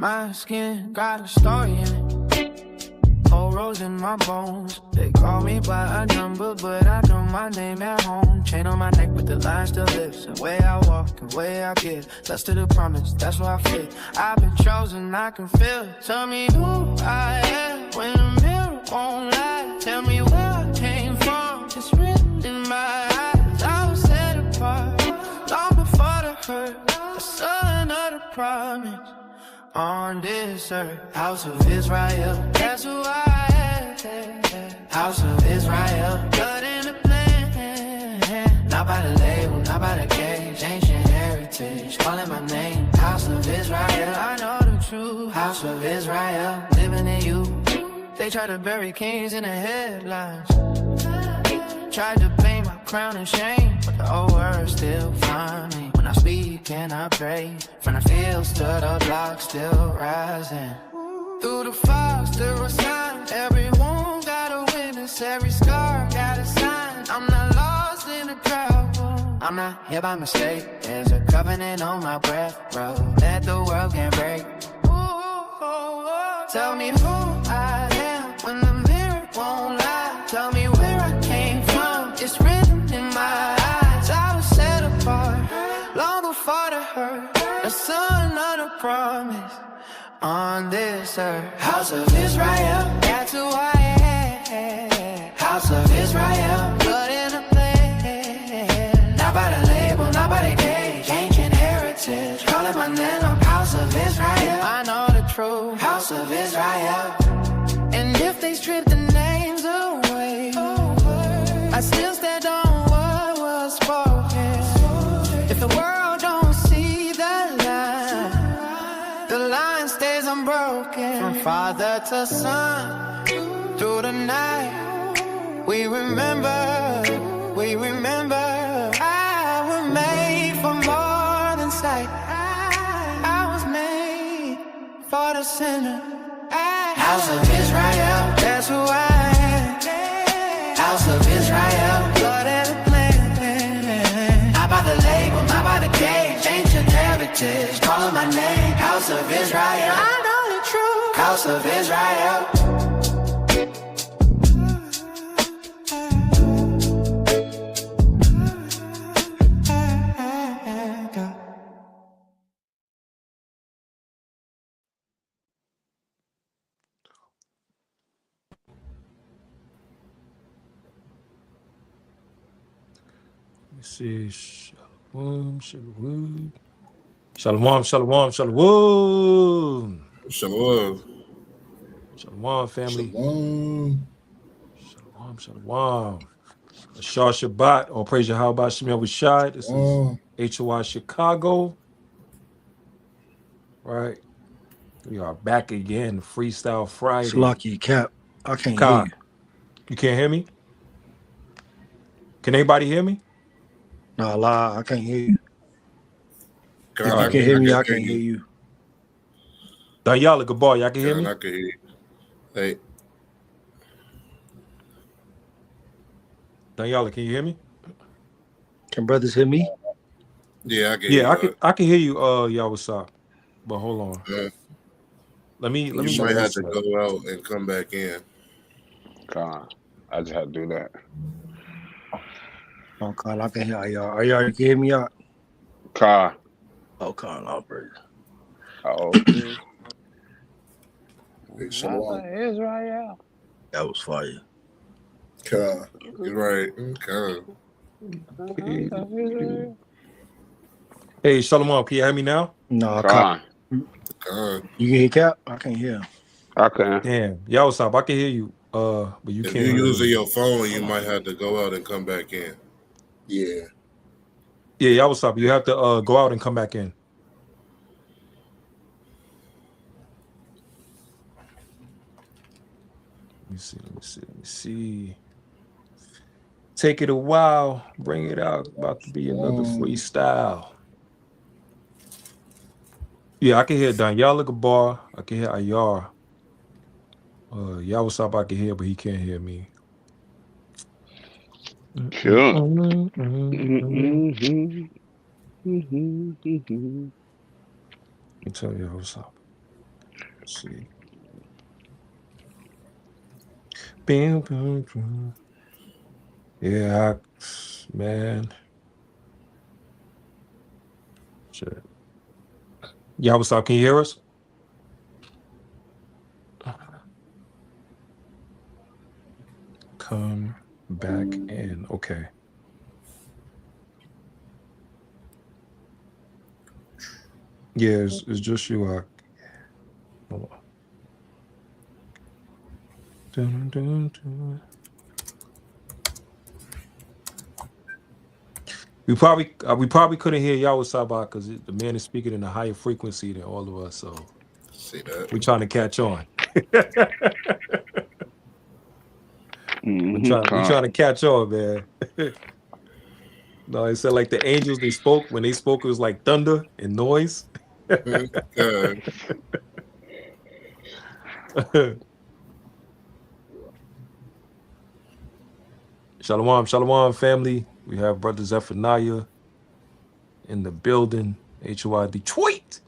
My skin got a story in it. Whole rose in my bones. They call me by a number, but I know my name at home. Chain on my neck with the line still lives. The way I walk, the way I give. Less to the promise, that's why I fit. I've been chosen, I can feel it. Tell me who I am when the mirror won't lie. Tell me where I came from. It's written in my eyes. I was set apart long before the hurt. The son of the promise. On this earth, house of Israel, that's who I am. House of Israel, blood in the plan. Not by the label, not by the cage, ancient heritage, calling my name. House of Israel, I know the truth. House of Israel, living in you. They try to bury kings in the headlines. Tried to paint my crown in shame, but the whole world still find me. When I speak and I pray, from the fields to the blocks, still rising. Through the fog, still a sign. Every wound got a witness, every scar got a sign. I'm not lost in the crowd. I'm not here by mistake. There's a covenant on my breath, bro, that the world can't break. Tell me who I am when the mirror won't lie. Tell me where I came from. It's written in my eyes. I was set apart long before the hurt. The son of the promise on this earth. House of Israel, that's who I am. House of Israel, blood in the plan. Not by the label, not by the cage, ancient heritage, calling my name. House of Israel, I know the truth. House of Israel. And if they strip the names away, I still stand on what was spoken. If the world don't see the line stays unbroken. From father to son, through the night, we remember. I was made for more than sight. I was made for the sinner. House of Israel, that's who I am. House of Israel, blood and the plan. Not by the label, not by the cage, ancient heritage, calling my name. House of Israel, I know the truth. House of Israel. Let's see. Shalom, shalom. Shalom, shalom, shalom. Shalom. Shalom, family. Shalom. Shalom, shalom. Shah Shabbat, or praise Yahweh Shemel Rashad. This is HOI Chicago. Right. We are back again. Freestyle Friday. Slucky Cap. I can't Kai, hear you. You can't hear me? Can anybody hear me? No, lie. I can't hear you. If you can hear me, I can't hear you. Danyala Gabar, y'all can hear me? I can hear you. Hey. Danyala, can you hear me? Can brothers hear me? Yeah, I can hear you. I can hear you, Yawasab. But hold on. Yeah. Let me you might have to go out and come back in. God, I just had to do that. Oh, Carl, I can hear y'all. Are y'all can hear me out? Car. Oh, Carl, I'll break. Oh. Shalom. Israel. That was fire. Car. You're right. Okay. Hey, Shalom, can you hear me now? No, Carl. You can hear Cap? I can't hear him. I can. Damn, Yawasab, I can hear you. But you if can't. If you're using your phone, you might have to go out and come back in. Yeah. Yeah, Yawasab, you have to go out and come back in. Let me see. Take it a while. Bring it out. About to be another freestyle. Yeah, I can hear Danyala Gabar. I can hear Ayar. Yawasab I can hear, but he can't hear me. Sure. Let me tell you what's up. Let's see. Bing, bing, bing. Yeah, man. Shit. Yeah, what's up? Can you hear us? Come back in. Okay. Yeah, it's just you. Hold on. Dun, dun, dun. We probably couldn't hear Yahweh Sabbath because the man is speaking in a higher frequency than all of us. So See that? we're trying to catch on. Mm-hmm. We're trying to catch on, man. No, it said like the angels they spoke. When they spoke, it was like thunder and noise. Okay. Shalom, shalom, family. We have Brother Zephaniah in the building. HOI Detroit.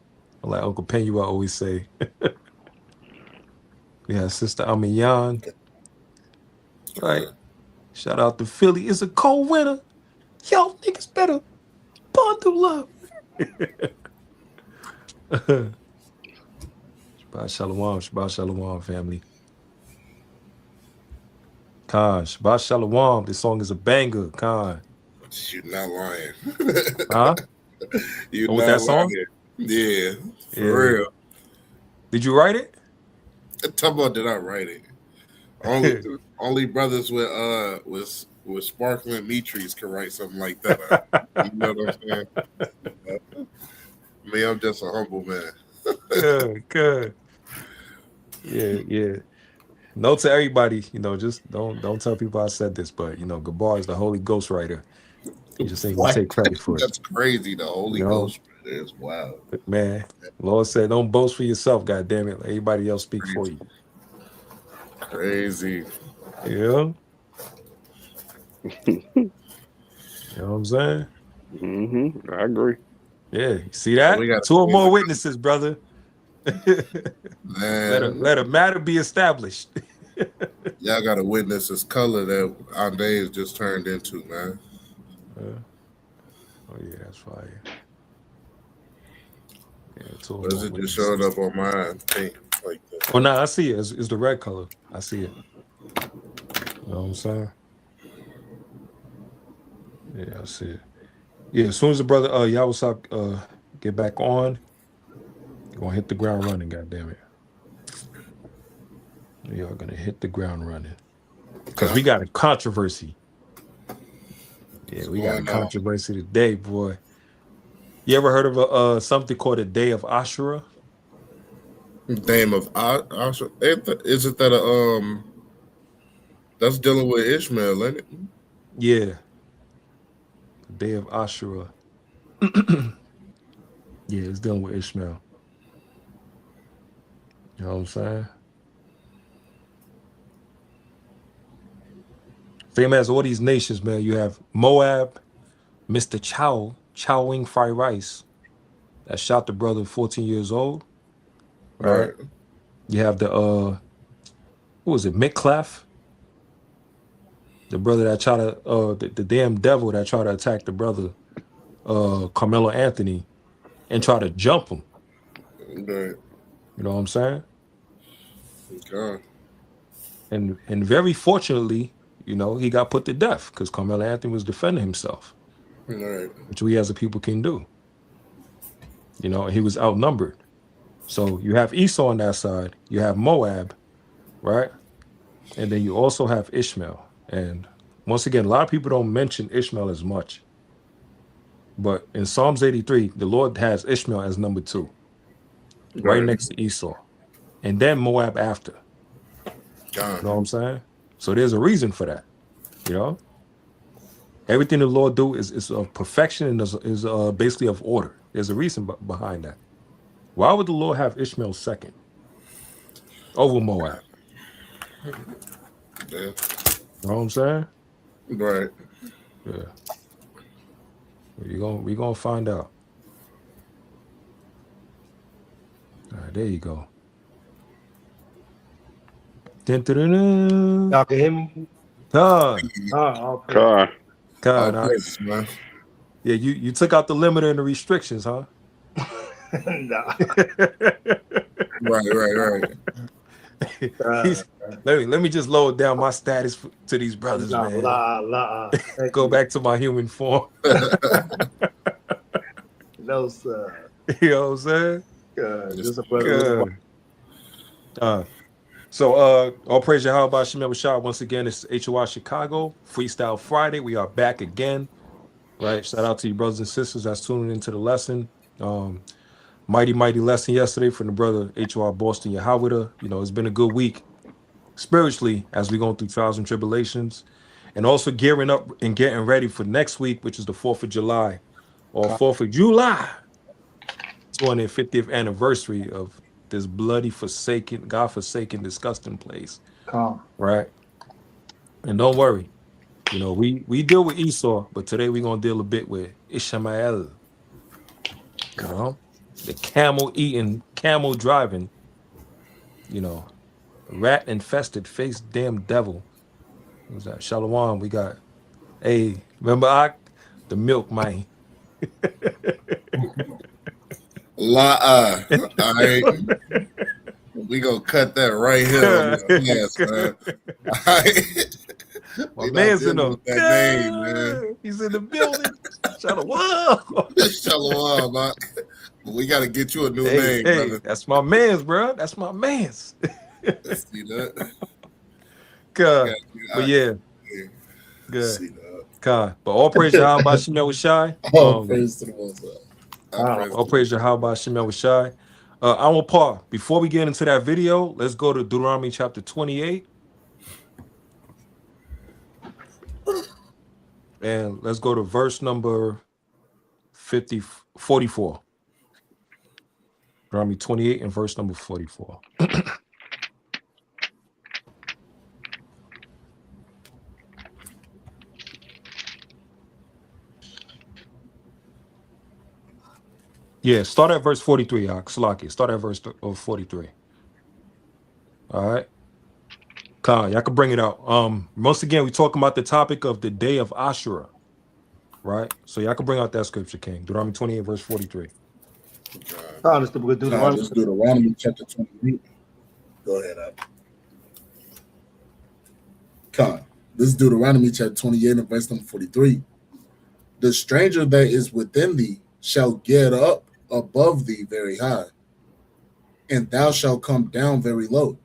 Like Uncle Penua always say. We have Sister Amiyan. Right. Shout out to Philly. It's a cold winter. Y'all niggas better bundle up. Shabbat shalom, family. Khan, Shabbat shalom. This song is a banger, Khan. You're not lying. Huh? You're With not that song? lying. Yeah, for real. Did you write it? Talk about did I write it? Only brothers with sparkling meat trees can write something like that. You know what I'm saying? Me, I'm just a humble man. Good. Yeah. Note to everybody, just don't tell people I said this, but Gabar is the Holy Ghost writer. He just ain't gonna take credit for it. That's crazy. The Holy Ghost is wild. Man, Lord said, don't boast for yourself, God damn it. Let everybody else speak for you. Crazy. Yeah. You know what I'm saying? Mm-hmm. I agree. Yeah. You see that? We got 2 or more witnesses, brother. Man. Let a matter be established. Y'all got to witness this color that our days just turned into, man. Oh yeah, that's fire. Yeah, But is it just showing up on my thing like that? Oh no, I see it. It's the red color. I see it. You know what I'm saying? Yeah, I see it. Yeah, as soon as the brother Yawasop get back on, you're gonna hit the ground running, goddamn it. Y'all gonna hit the ground running. Because we got a controversy. Yeah, we got a controversy today, boy. You ever heard of something called a Day of Ashura? Name of Ashura? Is it that that's dealing with Ishmael, isn't it? Yeah. The Day of Ashura. Yeah, it's dealing with Ishmael. You know what I'm saying? Same as all these nations, man. You have Moab, Mr. Chowing fried rice, that shot the brother 14 years old. Right. You have the who was it, Mikclef? The brother that tried to the damn devil that tried to attack the brother, Carmelo Anthony, and try to jump him. Right. You know what I'm saying? Okay. And very fortunately, he got put to death because Carmelo Anthony was defending himself. Right. Which we as a people can do. He was outnumbered. So you have Esau on that side, you have Moab, right? And then you also have Ishmael. And once again, a lot of people don't mention Ishmael as much. But in Psalms 83, the Lord has Ishmael as number 2, right next to Esau. And then Moab after. You know what I'm saying? So there's a reason for that. Everything the Lord do is of perfection and is basically of order. There's a reason behind that. Why would the Lord have Ishmael second over Moab? Yeah. You know what I'm saying? Right. Yeah. We're gonna find out. All right, there you go. Y'all can hear me? God, Oh, okay. God. God, All praises, man. yeah, you took out the limiter and the restrictions, huh? Nah. Right. He's, let me just lower down my status to these brothers, Nah, man. la. Thank Go you. back to my human form. No, sir. You know what I'm saying? Just a brother. So all praise Yahweh Shemel Shah. Once again, it's HOI Chicago Freestyle Friday. We are back again. Right. Shout out to you brothers and sisters that's tuning into the lesson. Mighty lesson yesterday from the brother HOI Boston Yahweh. You know, it's been a good week spiritually as we go through trials and tribulations, and also gearing up and getting ready for next week, which is the 4th of July or 4th of July, 250th anniversary of this bloody, forsaken, God-forsaken, disgusting place. Calm. Right. And don't worry, you know, we deal with Esau, but today we're gonna deal a bit with Ishmael. You know, the camel eating, camel driving, you know, rat infested face damn devil. Who's that? Shalom. We got remember the milk man. All right. We gonna cut that right here on your ass, man. All right. My man's in the that name, man. He's in the building. Shalom. Shalom, man. We gotta get you a new name, brother. That's my man's, bro. That's my man's. See that? God. But yeah. Good. See that? God. But all praise to Yahweh Shemel Shai. All praise to the Most High. All praise to Yahweh Shemel Shai. I will pause. Before we get into that video, let's go to Deuteronomy chapter 28. And let's go to verse number 44. Deuteronomy 28 and verse number 44. Yeah, start at verse 43, Salaki. Start at verse 43. All right. Khan, y'all can bring it out. Once again, we're talking about the topic of the day of Ashura. Right? So y'all can bring out that scripture, King. Deuteronomy 28, verse 43. Let's do Deuteronomy chapter 28. Go ahead, Ab. Con. This is Deuteronomy chapter 28 and verse number 43. The stranger that is within thee shall get up above thee very high, and thou shalt come down very low.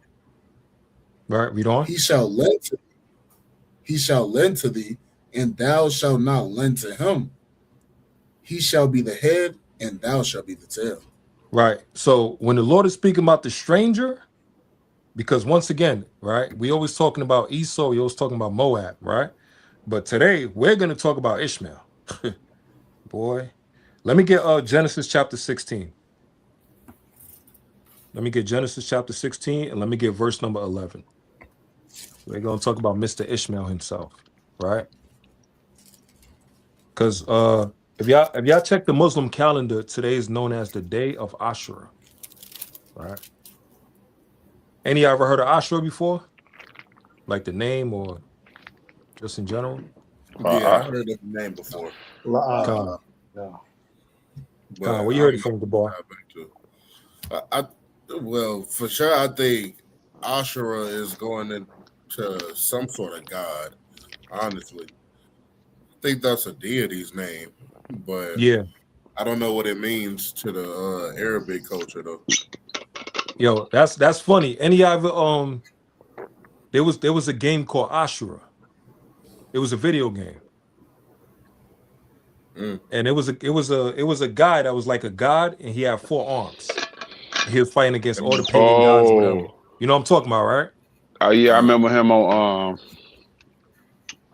Right, read on. He shall lend to thee, and thou shalt not lend to him. He shall be the head, and thou shalt be the tail. Right. So when the Lord is speaking about the stranger, because once again, right, we always talking about Esau, we always talking about Moab, right? But today we're going to talk about Ishmael. Boy, let me get Genesis chapter 16. Let me get Genesis chapter 16 and let me get verse number 11. We're going to talk about Mr. Ishmael himself, right? Because if y'all check the Muslim calendar, today is known as the day of Ashura, right? Any of y'all ever heard of Ashura before? Like the name or just in general? Yeah, I heard of the name before. No. But Where you heard it from, the boy? Well, for sure, I think Ashura is going into some sort of god. Honestly, I think that's a deity's name, but yeah, I don't know what it means to the Arabic culture though. Yo, that's funny. Any other there was a game called Ashura. It was a video game. And it was a guy that was like a god, and he had 4 arms. He was fighting against all the pagan gods, whatever. You know what I'm talking about, right? Oh yeah, I remember him on.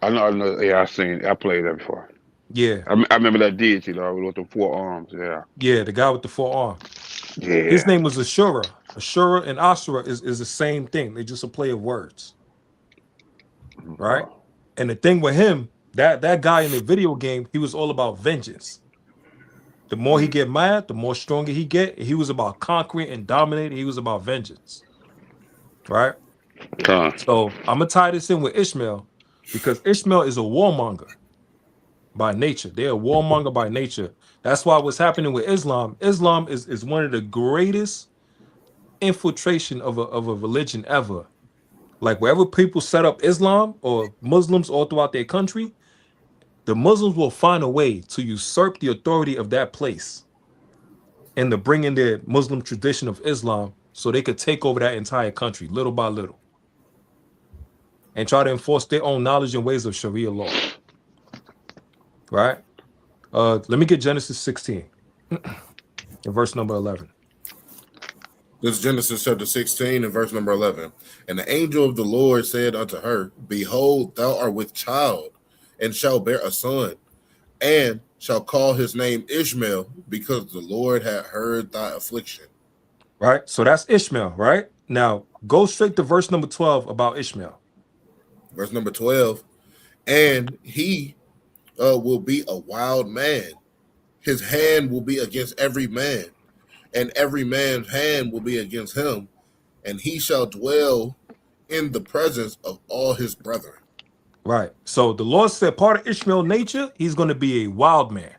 I know. Yeah, I played that before. Yeah, I remember that deity, with the 4 arms. Yeah. Yeah, the guy with the 4 arms. Yeah. His name was Ashura. Ashura and Asura is the same thing. They just a play of words, right? And the thing with him, that guy in the video game, he was all about vengeance. The more he get mad, the more stronger he get. He was about conquering and dominating. He was about vengeance, right? So I'm gonna tie this in with Ishmael, because Ishmael is a warmonger by nature. They're a warmonger by nature. That's why what's happening with Islam. Islam is one of the greatest infiltration of a religion ever. Like wherever people set up Islam or Muslims all throughout their country, the Muslims will find a way to usurp the authority of that place and to bring in their Muslim tradition of Islam so they could take over that entire country little by little and try to enforce their own knowledge and ways of Sharia law. Right? Let me get Genesis 16 in verse number 11. This is Genesis chapter 16 and verse number 11. And the angel of the Lord said unto her, Behold, thou art with child, and shalt bear a son, and shall call his name Ishmael, because the Lord had heard thy affliction. Right? So that's Ishmael, right? Now, go straight to verse number 12 about Ishmael. Verse number 12. And he will be a wild man. His hand will be against every man, and every man's hand will be against him, and he shall dwell in the presence of all his brethren. Right. So the Lord said part of Ishmael's nature, he's going to be a wild man.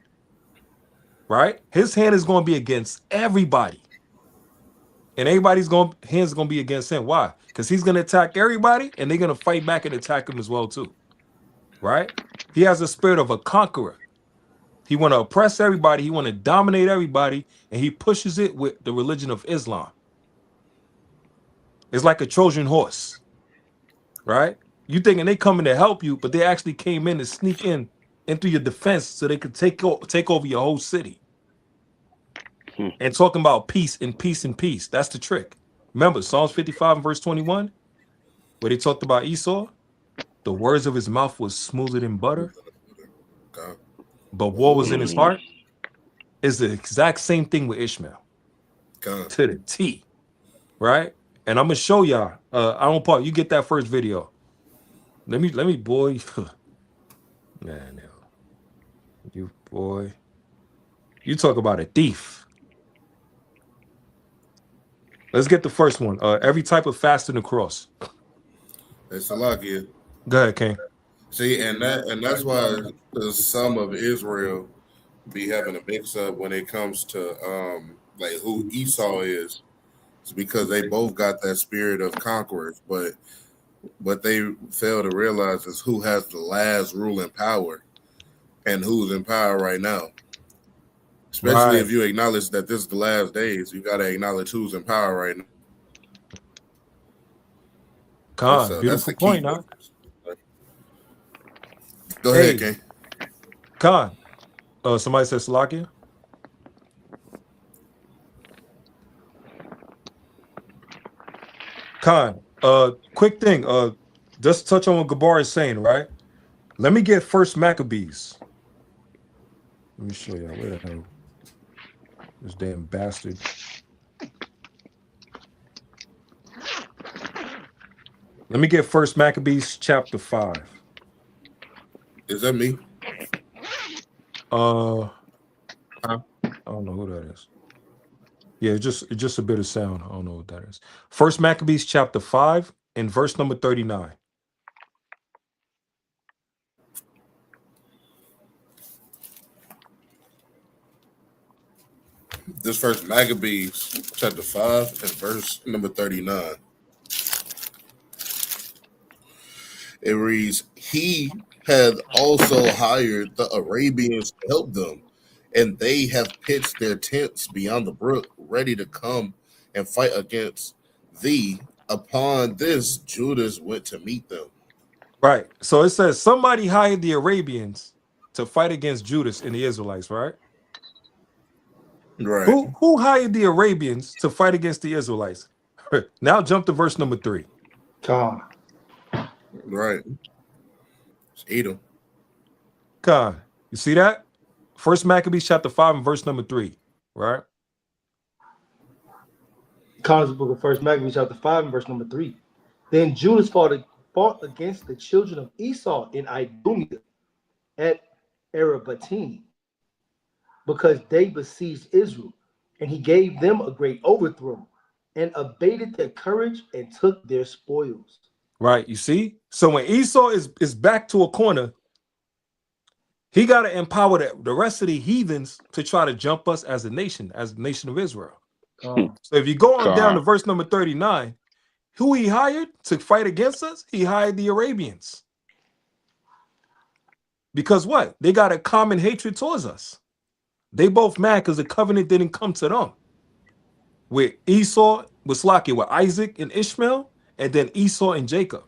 Right? His hand is going to be against everybody. And everybody's hands going to be against him. Why? Because he's going to attack everybody, and they're going to fight back and attack him as well too. Right? He has a spirit of a conqueror. He want to oppress everybody. He want to dominate everybody, and he pushes it with the religion of Islam. It's like a Trojan horse, right? You thinking they coming to help you, but they actually came in to sneak in into your defense so they could take over your whole city. And talking about peace and peace and peace. That's the trick. Remember Psalms 55 and verse 21, where they talked about Esau. The words of his mouth was smoother than butter, but war was in his heart. Is the exact same thing with Ishmael. To the T, right? And I'm gonna show y'all. I don't part. You get that first video. Let me, boy. Man, you boy. You talk about a thief. Let's get the first one. Every type of fasting across. It's a lot here. Go ahead, King. See, and that's why the some of Israel be having a mix up when it comes to like who Esau is. It's because they both got that spirit of conquerors, but what they fail to realize is who has the last ruling power and who's in power right now. Especially if you acknowledge that this is the last days, you got to acknowledge who's in power right now. Beautiful point, huh? Go ahead, King. Khan. Somebody said Salakia. Khan. Quick thing. Just touch on what Gabar is saying, right? Let me get First Maccabees. Let me show you where the hell this damn bastard. Let me get First Maccabees chapter 5. Is that me? I don't know who that is. Yeah, it's just a bit of sound. I don't know what that is. First Maccabees chapter 5 and verse number 39. This First Maccabees chapter 5 and verse number 39. It reads, He had also hired the Arabians to help them, and they have pitched their tents beyond the brook, ready to come and fight against thee. Upon this, Judas went to meet them. Right. So it says somebody hired the Arabians to fight against Judas and the Israelites, right? Right. Who hired the Arabians to fight against the Israelites? Now jump to verse number 3. God. Right. It's Edom. God. You see that? First Maccabees chapter 5 and verse number 3, right? Connors book of First Maccabees chapter 5 and verse number 3. Then Judas fought against the children of Esau in Idumea at Arabatim, because they besieged Israel, and he gave them a great overthrow, and abated their courage and took their spoils. Right, you see? So when Esau is back to a corner, he got to empower the rest of the heathens to try to jump us as the nation of Israel. So if you go on down to verse number 39, who he hired to fight against us? He hired the Arabians. Because what? They got a common hatred towards us. They both mad because the covenant didn't come to them. With Esau was lucky with Isaac and Ishmael, and then Esau and Jacob.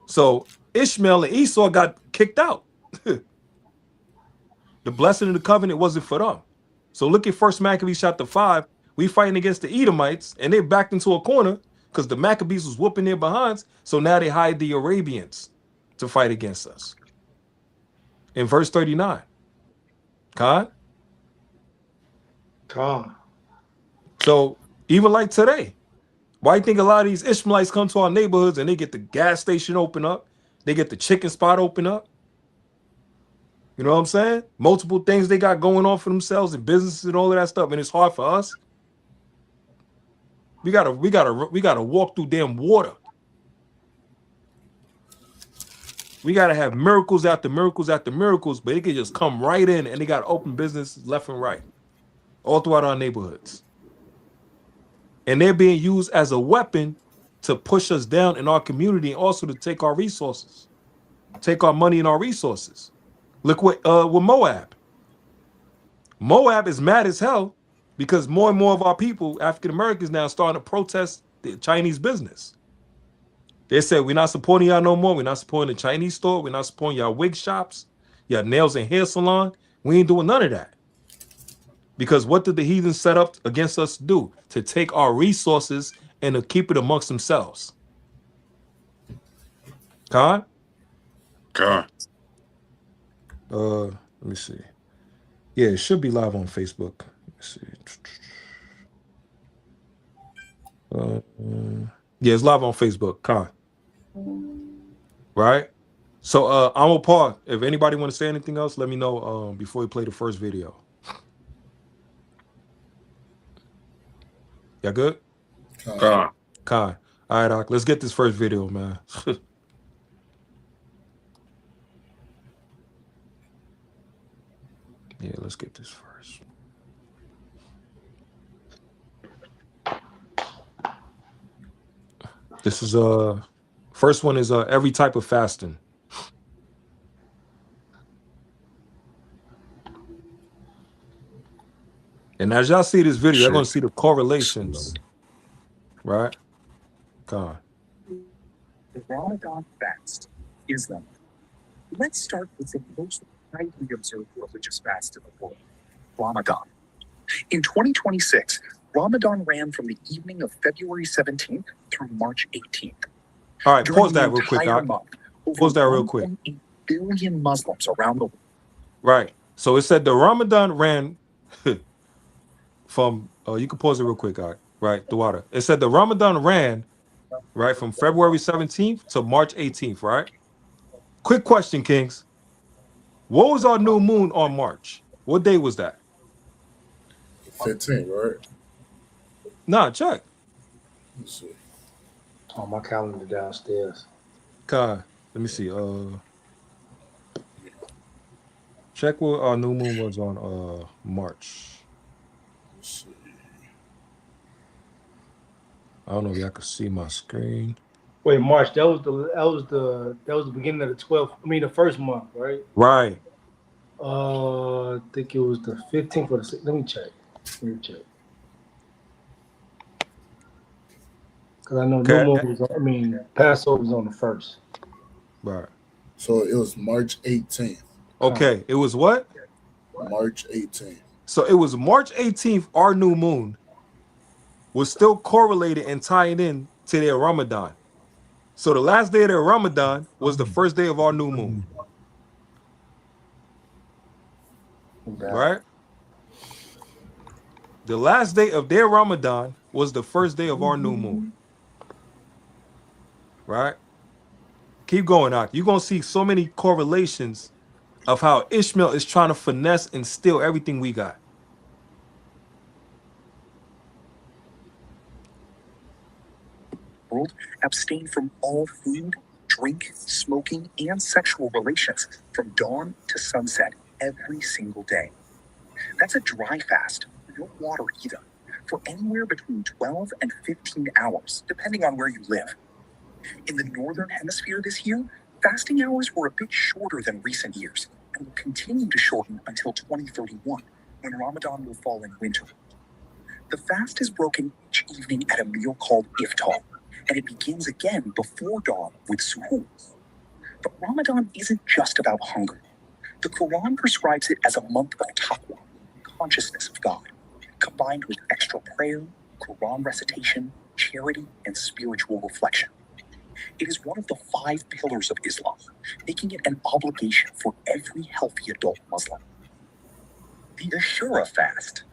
So Ishmael and Esau got kicked out. The blessing of the covenant wasn't for them. So look at 1 Maccabees chapter 5. We fighting against the Edomites, and they backed into a corner because the Maccabees was whooping their behinds. So now they hired the Arabians to fight against us. In verse 39. Khan? So even like today, why do you think a lot of these Ishmaelites come to our neighborhoods and they get the gas station open up? They get the chicken spot open up? You know what I'm saying? Multiple things they got going on for themselves and businesses and all of that stuff, and it's hard for us. We gotta walk through damn water. We gotta have miracles after miracles after miracles, but it can just come right in and they got open business left and right, all throughout our neighborhoods. And they're being used as a weapon to push us down in our community and also to take our resources, take our money and our resources. Look with Moab. Moab is mad as hell because more and more of our people, African Americans, now starting to protest the Chinese business. They said, we're not supporting y'all no more. We're not supporting the Chinese store. We're not supporting y'all wig shops, y'all nails and hair salon. We ain't doing none of that. Because what did the heathens set up against us to do? To take our resources and to keep it amongst themselves. Khan? God. Let me see. Yeah, it should be live on Facebook. Let's see. Yeah, it's live on Facebook. Khan. Right? So I'm gonna pause. If anybody want to say anything else, let me know before we play the first video. Y'all good? God. Khan. All right, Doc, let's get this first video, man. Yeah, let's get this first. This is first one is every type of fasting. And as y'all see this video, you're gonna see the correlations, right? Come on. The Ramadan fast is them. Let's start with the most widely observed religious fast in the world, Ramadan. In 2026, Ramadan ran from the evening of February 17th through March 18th. All right, pause that real quick, Doc. Pause that real quick. 1.8 billion Muslims around the world. Right. So it said the Ramadan ran from, you can pause it real quick, Doc. Right, the water. It said the Ramadan ran, right, from February 17th to March 18th, right? Quick question, Kings. What was our new moon on March? What day was that? 15, right? Nah, check. Let's see. On my calendar downstairs. Kai, let me see. Check what our new moon was on March. Let's see. I don't know if y'all can see my screen. Wait, March. That was the beginning of the 12th. I mean, the first month, right? Right. I think it was the 15th or the 16th. Let me check. Because I know New Moon was Passover was on the 1st. Right. So it was March 18th. Okay. It was what? March 18th. So it was March 18th, our new moon was still correlated and tying in to their Ramadan. So the last day of their Ramadan was the first day of our new moon. Right? The last day of their Ramadan was the first day of our new moon. Right? Keep going out. You're going to see so many correlations of how Ishmael is trying to finesse and steal everything we got. world abstain from all food, drink, smoking, and sexual relations from dawn to sunset every single day. That's a dry fast, no water either, for anywhere between 12 and 15 hours, depending on where you live. In the Northern Hemisphere this year, fasting hours were a bit shorter than recent years and will continue to shorten until 2031, when Ramadan will fall in winter. The fast is broken each evening at a meal called iftar, and it begins again before dawn with suhoor. But Ramadan isn't just about hunger. The Quran prescribes it as a month of taqwa, consciousness of God, combined with extra prayer, Quran recitation, charity, and spiritual reflection. It is one of the 5 pillars of Islam, making it an obligation for every healthy adult Muslim. The Ashura fast.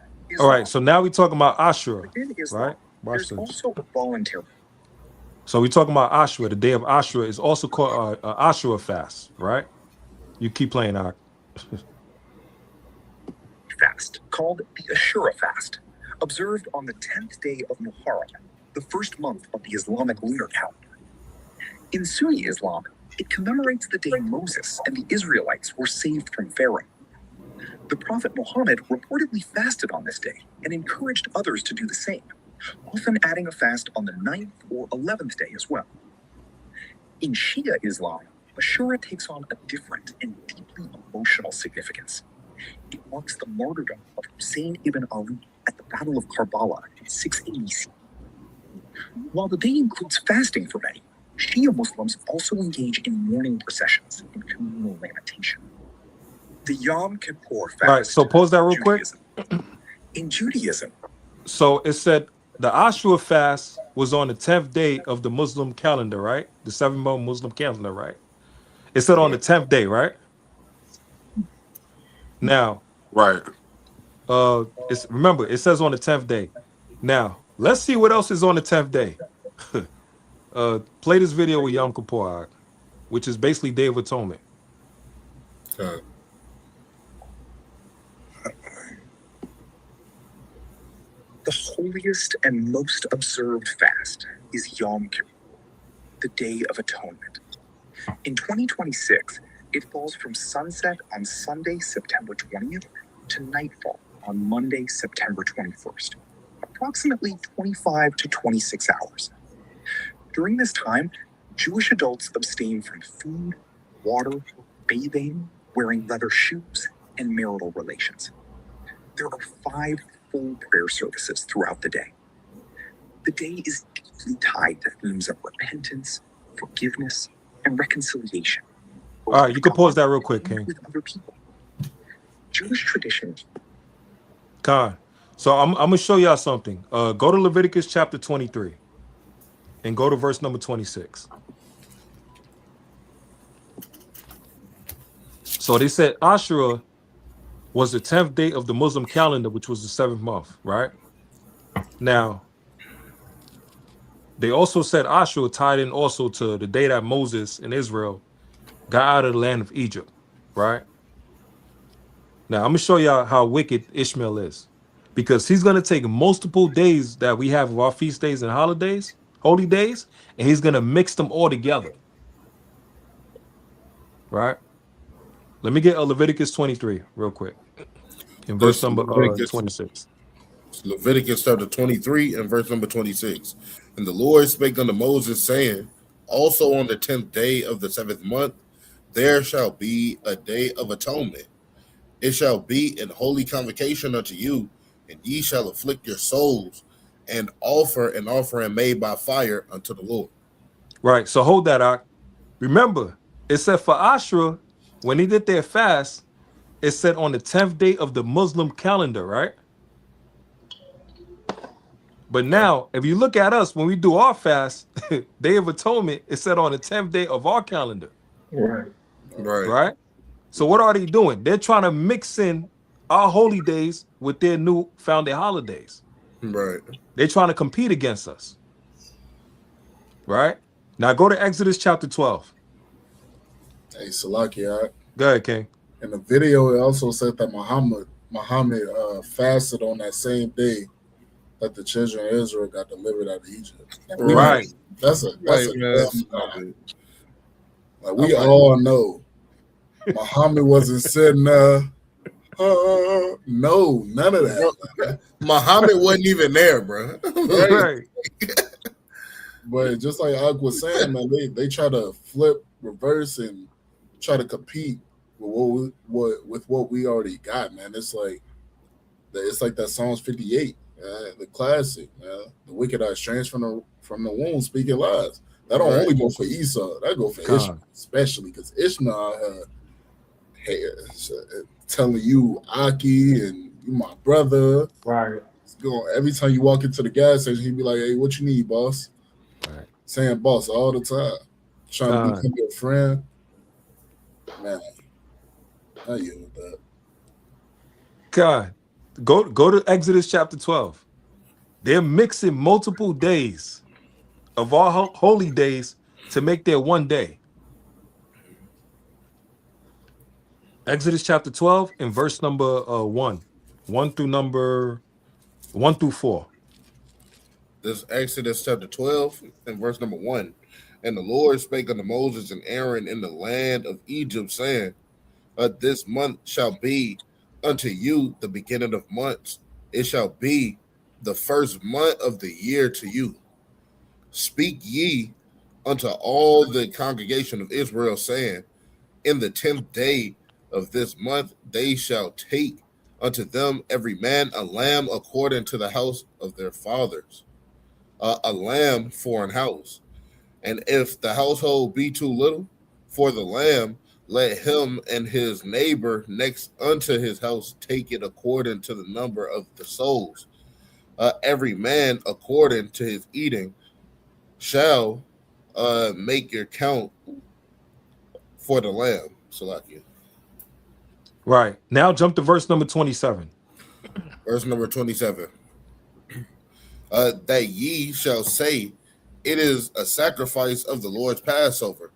All right, so now we're talking about Ashura, Within Islam, right? Watch there's this. also a voluntary So we're talking about Ashura. The day of Ashura is also called Ashura fast, right? You keep playing, Ak. fast, called the Ashura fast, observed on the 10th day of Muharram, the first month of the Islamic lunar calendar. In Sunni Islam, it commemorates the day Moses and the Israelites were saved from Pharaoh. The Prophet Muhammad reportedly fasted on this day and encouraged others to do the same, often adding a fast on the 9th or 11th day as well. In Shia Islam, Ashura takes on a different and deeply emotional significance. It marks the martyrdom of Hussein ibn Ali at the Battle of Karbala in 680 CE. While the day includes fasting for many, Shia Muslims also engage in mourning processions and communal lamentation. The Yom Kippur fast. Right, so pause that real quick. In Judaism, So it said the Ashura fast was on the 10th day of the Muslim calendar, right? The 7-month Muslim calendar, right? It said on the 10th day, right? Now, Right. it's remember, it says on the 10th day. Now, let's see what else is on the 10th day. Play this video with Yom Kippur, which is basically Day of Atonement. Okay. the holiest and most observed fast is Yom Kippur, the Day of Atonement. In 2026, it falls from sunset on Sunday, September 20th to nightfall on Monday, September 21st, approximately 25 to 26 hours. During this time, Jewish adults abstain from food, water, bathing, wearing leather shoes, and marital relations. There are 5 full prayer services throughout the day. The day is deeply tied to themes of repentance, forgiveness, and reconciliation. All right, you can pause that real quick, King. With other people. Jewish tradition. Khan. So I'm gonna show y'all something. Go to Leviticus chapter 23 and go to verse number 26. So they said Ashura was the 10th day of the Muslim calendar, which was the 7th month, right? Now, they also said Ashura tied in also to the day that Moses and Israel got out of the land of Egypt, right? Now, I'm going to show y'all how wicked Ishmael is, because he's going to take multiple days that we have of our feast days and holidays, holy days, and he's going to mix them all together, right? Let me get Leviticus 23 real quick. In verse number 26. Leviticus chapter 23 and verse number 26. And the Lord spake unto Moses, saying, also on the 10th day of the 7th month, there shall be a day of atonement. It shall be an holy convocation unto you, and ye shall afflict your souls, and offer an offering made by fire unto the Lord. Right. So hold that out. Remember, it said for Ashura, when he did their fast, it said on the 10th day of the Muslim calendar, right? But now, if you look at us, when we do our fast, Day of Atonement, it said on the 10th day of our calendar. Right. Right? So what are they doing? They're trying to mix in our holy days with their new founded holidays. Right. They're trying to compete against us. Right? Now go to Exodus chapter 12. Hey, Salakia. Go ahead, King. In the video, it also said that Muhammad fasted on that same day that the children of Israel got delivered out of Egypt. Right. That's a Like, man, dumb stop lie. it. Like we I'm like- all know, Muhammad wasn't sitting there. No, none of that. Muhammad wasn't even there, bro. Right. But just like Ak was saying, man, they try to flip, reverse, and try to compete with what we already got, man. It's like that Psalms 58, the classic, man. The wicked are estranged from the womb, speaking lies. That don't only go for Esau, that go for Ishmael, especially because Ishmael telling you Aki and you my brother. Right. Every time you walk into the gas station, he'd be like, "Hey, what you need, boss?" Right. Saying boss all the time, trying to become your friend. Man, I yield with that. God, go to Exodus chapter 12. They're mixing multiple days of all holy days to make their one day. Exodus chapter 12 and verse number 1 through 4. This Exodus chapter 12 and verse number 1. And the Lord spake unto Moses and Aaron in the land of Egypt, saying, this month shall be unto you the beginning of months. It shall be the first month of the year to you. Speak ye unto all the congregation of Israel, saying, in the 10th day of this month they shall take unto them every man a lamb according to the house of their fathers, a lamb for an house. And if the household be too little for the lamb, let him and his neighbor next unto his house take it according to the number of the souls. Every man according to his eating shall make your count for the lamb. Salakia. Right. Now jump to verse number 27. Verse number 27. That ye shall say, it is a sacrifice of the Lord's Passover,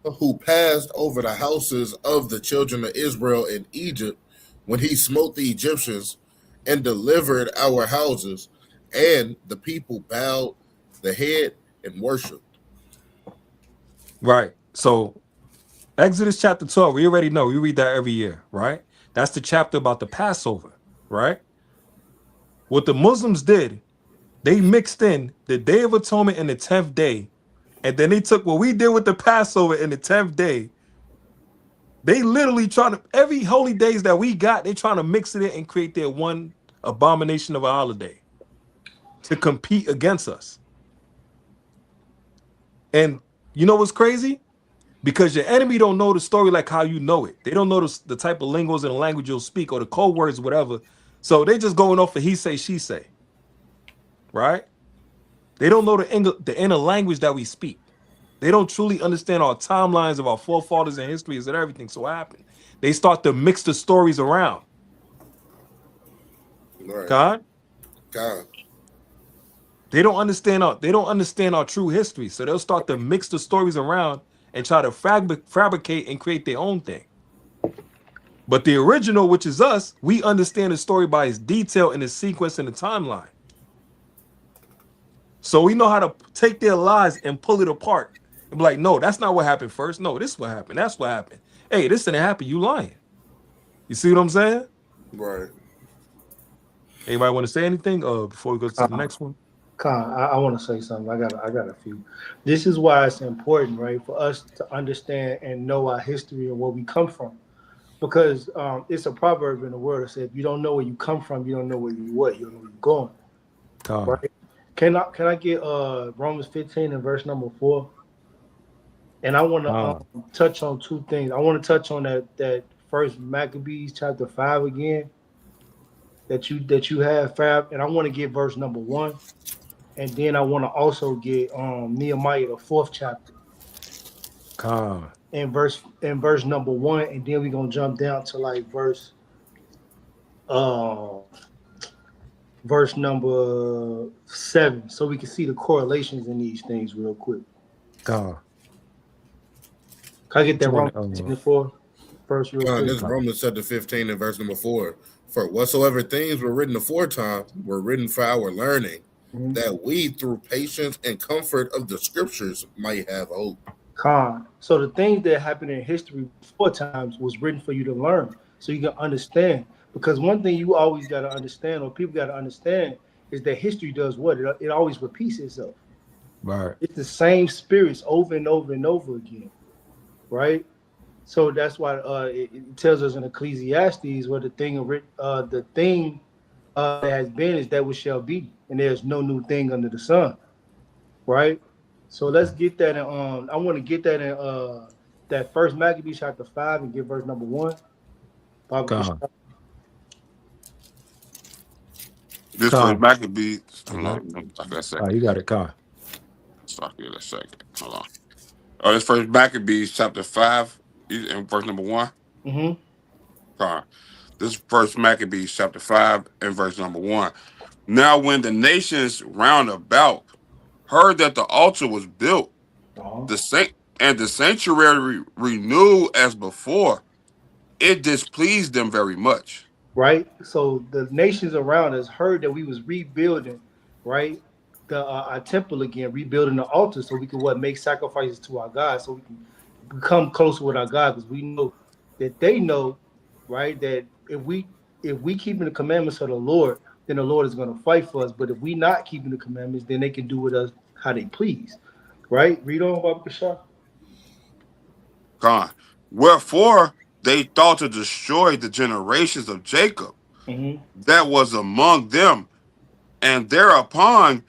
who passed over the houses of the children of Israel in Egypt when he smote the Egyptians and delivered our houses, and the people bowed the head and worshiped. Right. So Exodus chapter 12, we already know. We read that every year, right? That's the chapter about the Passover, right? What the Muslims did, they mixed in the Day of Atonement and the 10th day, and then they took what we did with the Passover in the 10th day. They literally trying to, every holy days that we got, they trying to mix it in and create their one abomination of a holiday to compete against us. And you know what's crazy? Because your enemy don't know the story like how you know it. They don't know the type of lingos and the language you'll speak or the code words, whatever. So they just going off of he say, she say. Right? They don't know the inner language that we speak. They don't truly understand our timelines of our forefathers and histories and everything. So what happened? They start to mix the stories around. Right. God? God. They don't understand our true history. So they'll start to mix the stories around and try to fabricate and create their own thing. But the original, which is us, we understand the story by its detail and its sequence and the timeline. So we know how to take their lies and pull it apart and be like, no, that's not what happened first. No, this is what happened. That's what happened. Hey, this didn't happen. You lying. You see what I'm saying? Right. Anybody want to say anything before we go to the next one? Khan, I want to say something. I got a few. This is why it's important, right, for us to understand and know our history and where we come from, because it's a proverb in the word that says, if you don't know where you come from, you don't know where you what, you don't know where you're going. Right? Can I get Romans 15 and verse number 4? And I want to touch on two things. I want to touch on that first Maccabees chapter 5 again. That you have, Fab, and I want to get verse number 1. And then I want to also get Nehemiah, the 4th chapter. And verse number 1, and then we're gonna jump down to like verse number 7, so we can see the correlations in these things real quick. Can I get that Romans 4 first real quick? This is Romans chapter 15 and verse number 4. For whatsoever things were written aforetime were written for our learning, that we, through patience and comfort of the scriptures, might have hope. So the things that happened in history before times was written for you to learn, so you can understand. Because one thing you always got to understand, or people got to understand, is that history does what? It always repeats itself. Right. It's the same spirits over and over and over again, right? So that's why it tells us in Ecclesiastes where the thing that has been is that which shall be, and there's no new thing under the sun, right? So let's get that in. I want to get that in that first Maccabees chapter 5 and get verse number 1. Baba Con. Kishab. This first Con. Maccabees. Hold Mm-hmm. on, I got a Oh, second. you got it, Con. Stop here a second. Hold on. Oh, this first Maccabees chapter 5 and verse number 1. Mm-hmm. Fine. This first Maccabees chapter 5 and verse number 1. Now, when the nations round about heard that the altar was built, Uh-huh. the saint and the sanctuary renewed as before, it displeased them very much. Right? So the nations around us heard that we was rebuilding, right? The our temple again, rebuilding the altar, so we can make sacrifices to our God, so we can become closer with our God, because we know that they know, right, that if we keeping the commandments of the Lord, then the Lord is going to fight for us. But if we not keeping the commandments, then they can do with us how they please, right? Read on, Baba Kishar. Gone. Wherefore they thought to destroy the generations of Jacob Mm-hmm. that was among them, and thereupon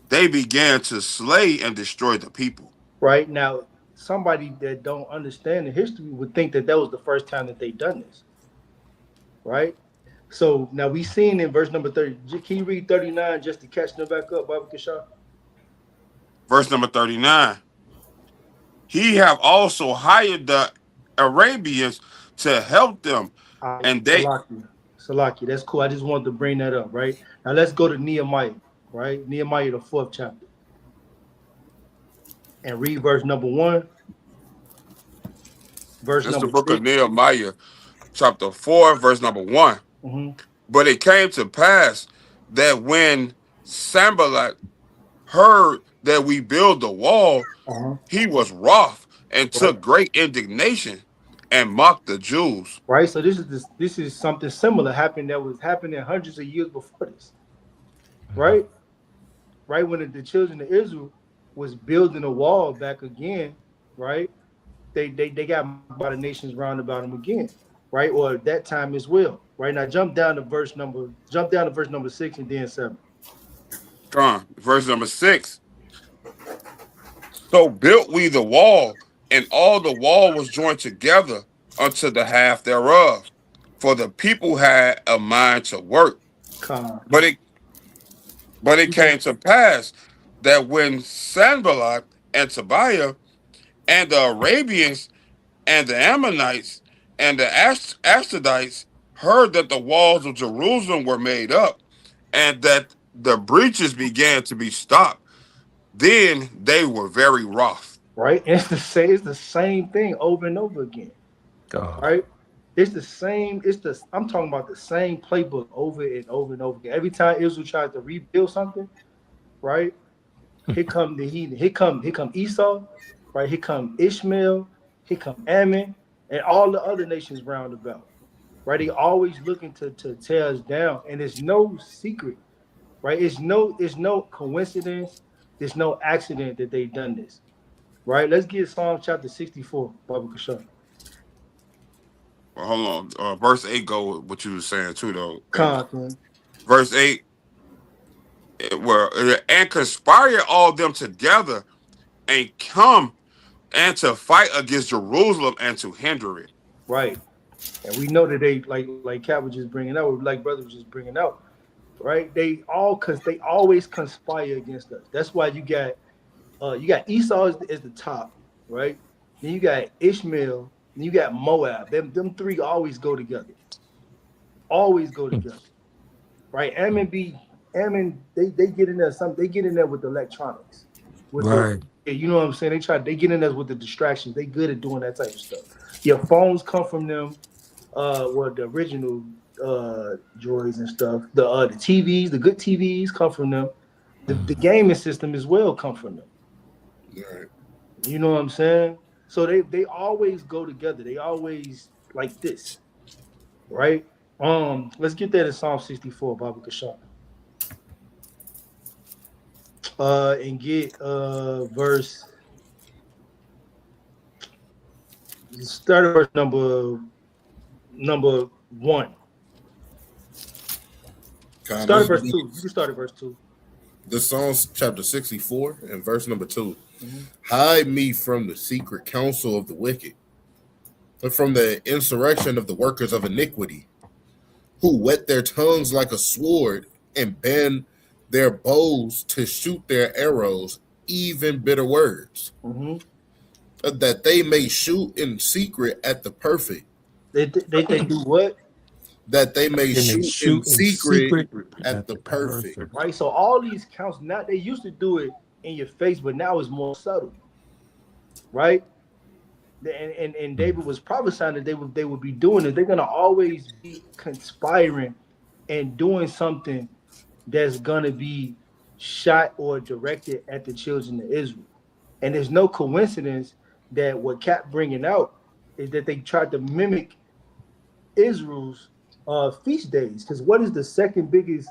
they began to slay and destroy the people. Right now, somebody that don't understand the history would think that that was the first time that they done this, right? So now we seen in verse number 30. Can you read 39 just to catch them back up, Baba Kishar? Verse number 39. He have also hired the Arabians to help them, All right, and they Salaki, that's cool. I just wanted to bring that up, right? Now let's go to Nehemiah, right? Nehemiah, the 4th chapter, and read verse number 1, verse that's the number book of 6. Nehemiah, chapter 4, verse number 1. Mm-hmm. But it came to pass that when Sambalat heard that we build the wall, Uh-huh. he was wroth and Right. took great indignation and mocked the Jews. Right. So this is something similar happened that was happening hundreds of years before this, right? Right when the children of Israel was building a wall back again, right? They got mocked by the nations round about them again, right? Or at that time as well, right? Now jump down to verse number 6 and then 7. Come on, verse number 6. So built we the wall, and all the wall was joined together unto the half thereof. For the people had a mind to work. Con. But it You go. came to pass that when Sanballat and Tobiah and the Arabians and the Ammonites and the Ashdodites heard that the walls of Jerusalem were made up and that the breaches began to be stopped, then they were very wroth. Right? It's the same thing over and over again. God. Right? It's the same, I'm talking about the same playbook over and over and over again. Every time Israel tries to rebuild something, right? Here come the heathen. Here come Esau, right? Here come Ishmael, here come Ammon, and all the other nations round about. Right? They always looking to tear us down. And it's no secret, right? It's no coincidence, there's no accident that they've done this. Right? Let's get Psalm chapter 64, Baba Kashar. Well, hold on. Verse 8 go with what you were saying too, though. And Con. verse 8, and conspire all them together and come and to fight against Jerusalem and to hinder it. Right. And we know that they like Cat was just bringing out, or like brother was just bringing out, right? They always conspire against us. That's why you got Esau as the top, right? Then you got Ishmael, then you got Moab. Them three always go together. Always go together. Right? Ammon, they get in there they get in there with the electronics. With the Right. you know what I'm saying? They get in there with the distractions. They good at doing that type of stuff. Your phones come from them, the original droids and stuff. The TVs, the good TVs come from them, The gaming system as well come from them. Right. You know what I'm saying? So they always go together. They always like this, right? Let's get that in Psalm 64, Baba Kashan. And get verse start at verse number 1. Start at verse 2. You can start at verse 2. The Psalms chapter 64 and verse number 2. Mm-hmm. Hide me from the secret counsel of the wicked, and from the insurrection of the workers of iniquity, who whet their tongues like a sword and bend their bows to shoot their arrows, even bitter words, Mm-hmm. that they may shoot in secret at the perfect. They do what? That they may And they shoot in secret at the perfect. perfect. Right. So all these counts now, they used to do it in your face, but now it's more subtle. Right. And David was prophesying that they would be doing it. They're gonna always be conspiring and doing something that's gonna be shot or directed at the children of Israel. And there's no coincidence that what Cap bringing out is that they tried to mimic Israel's feast days. Because what is the second biggest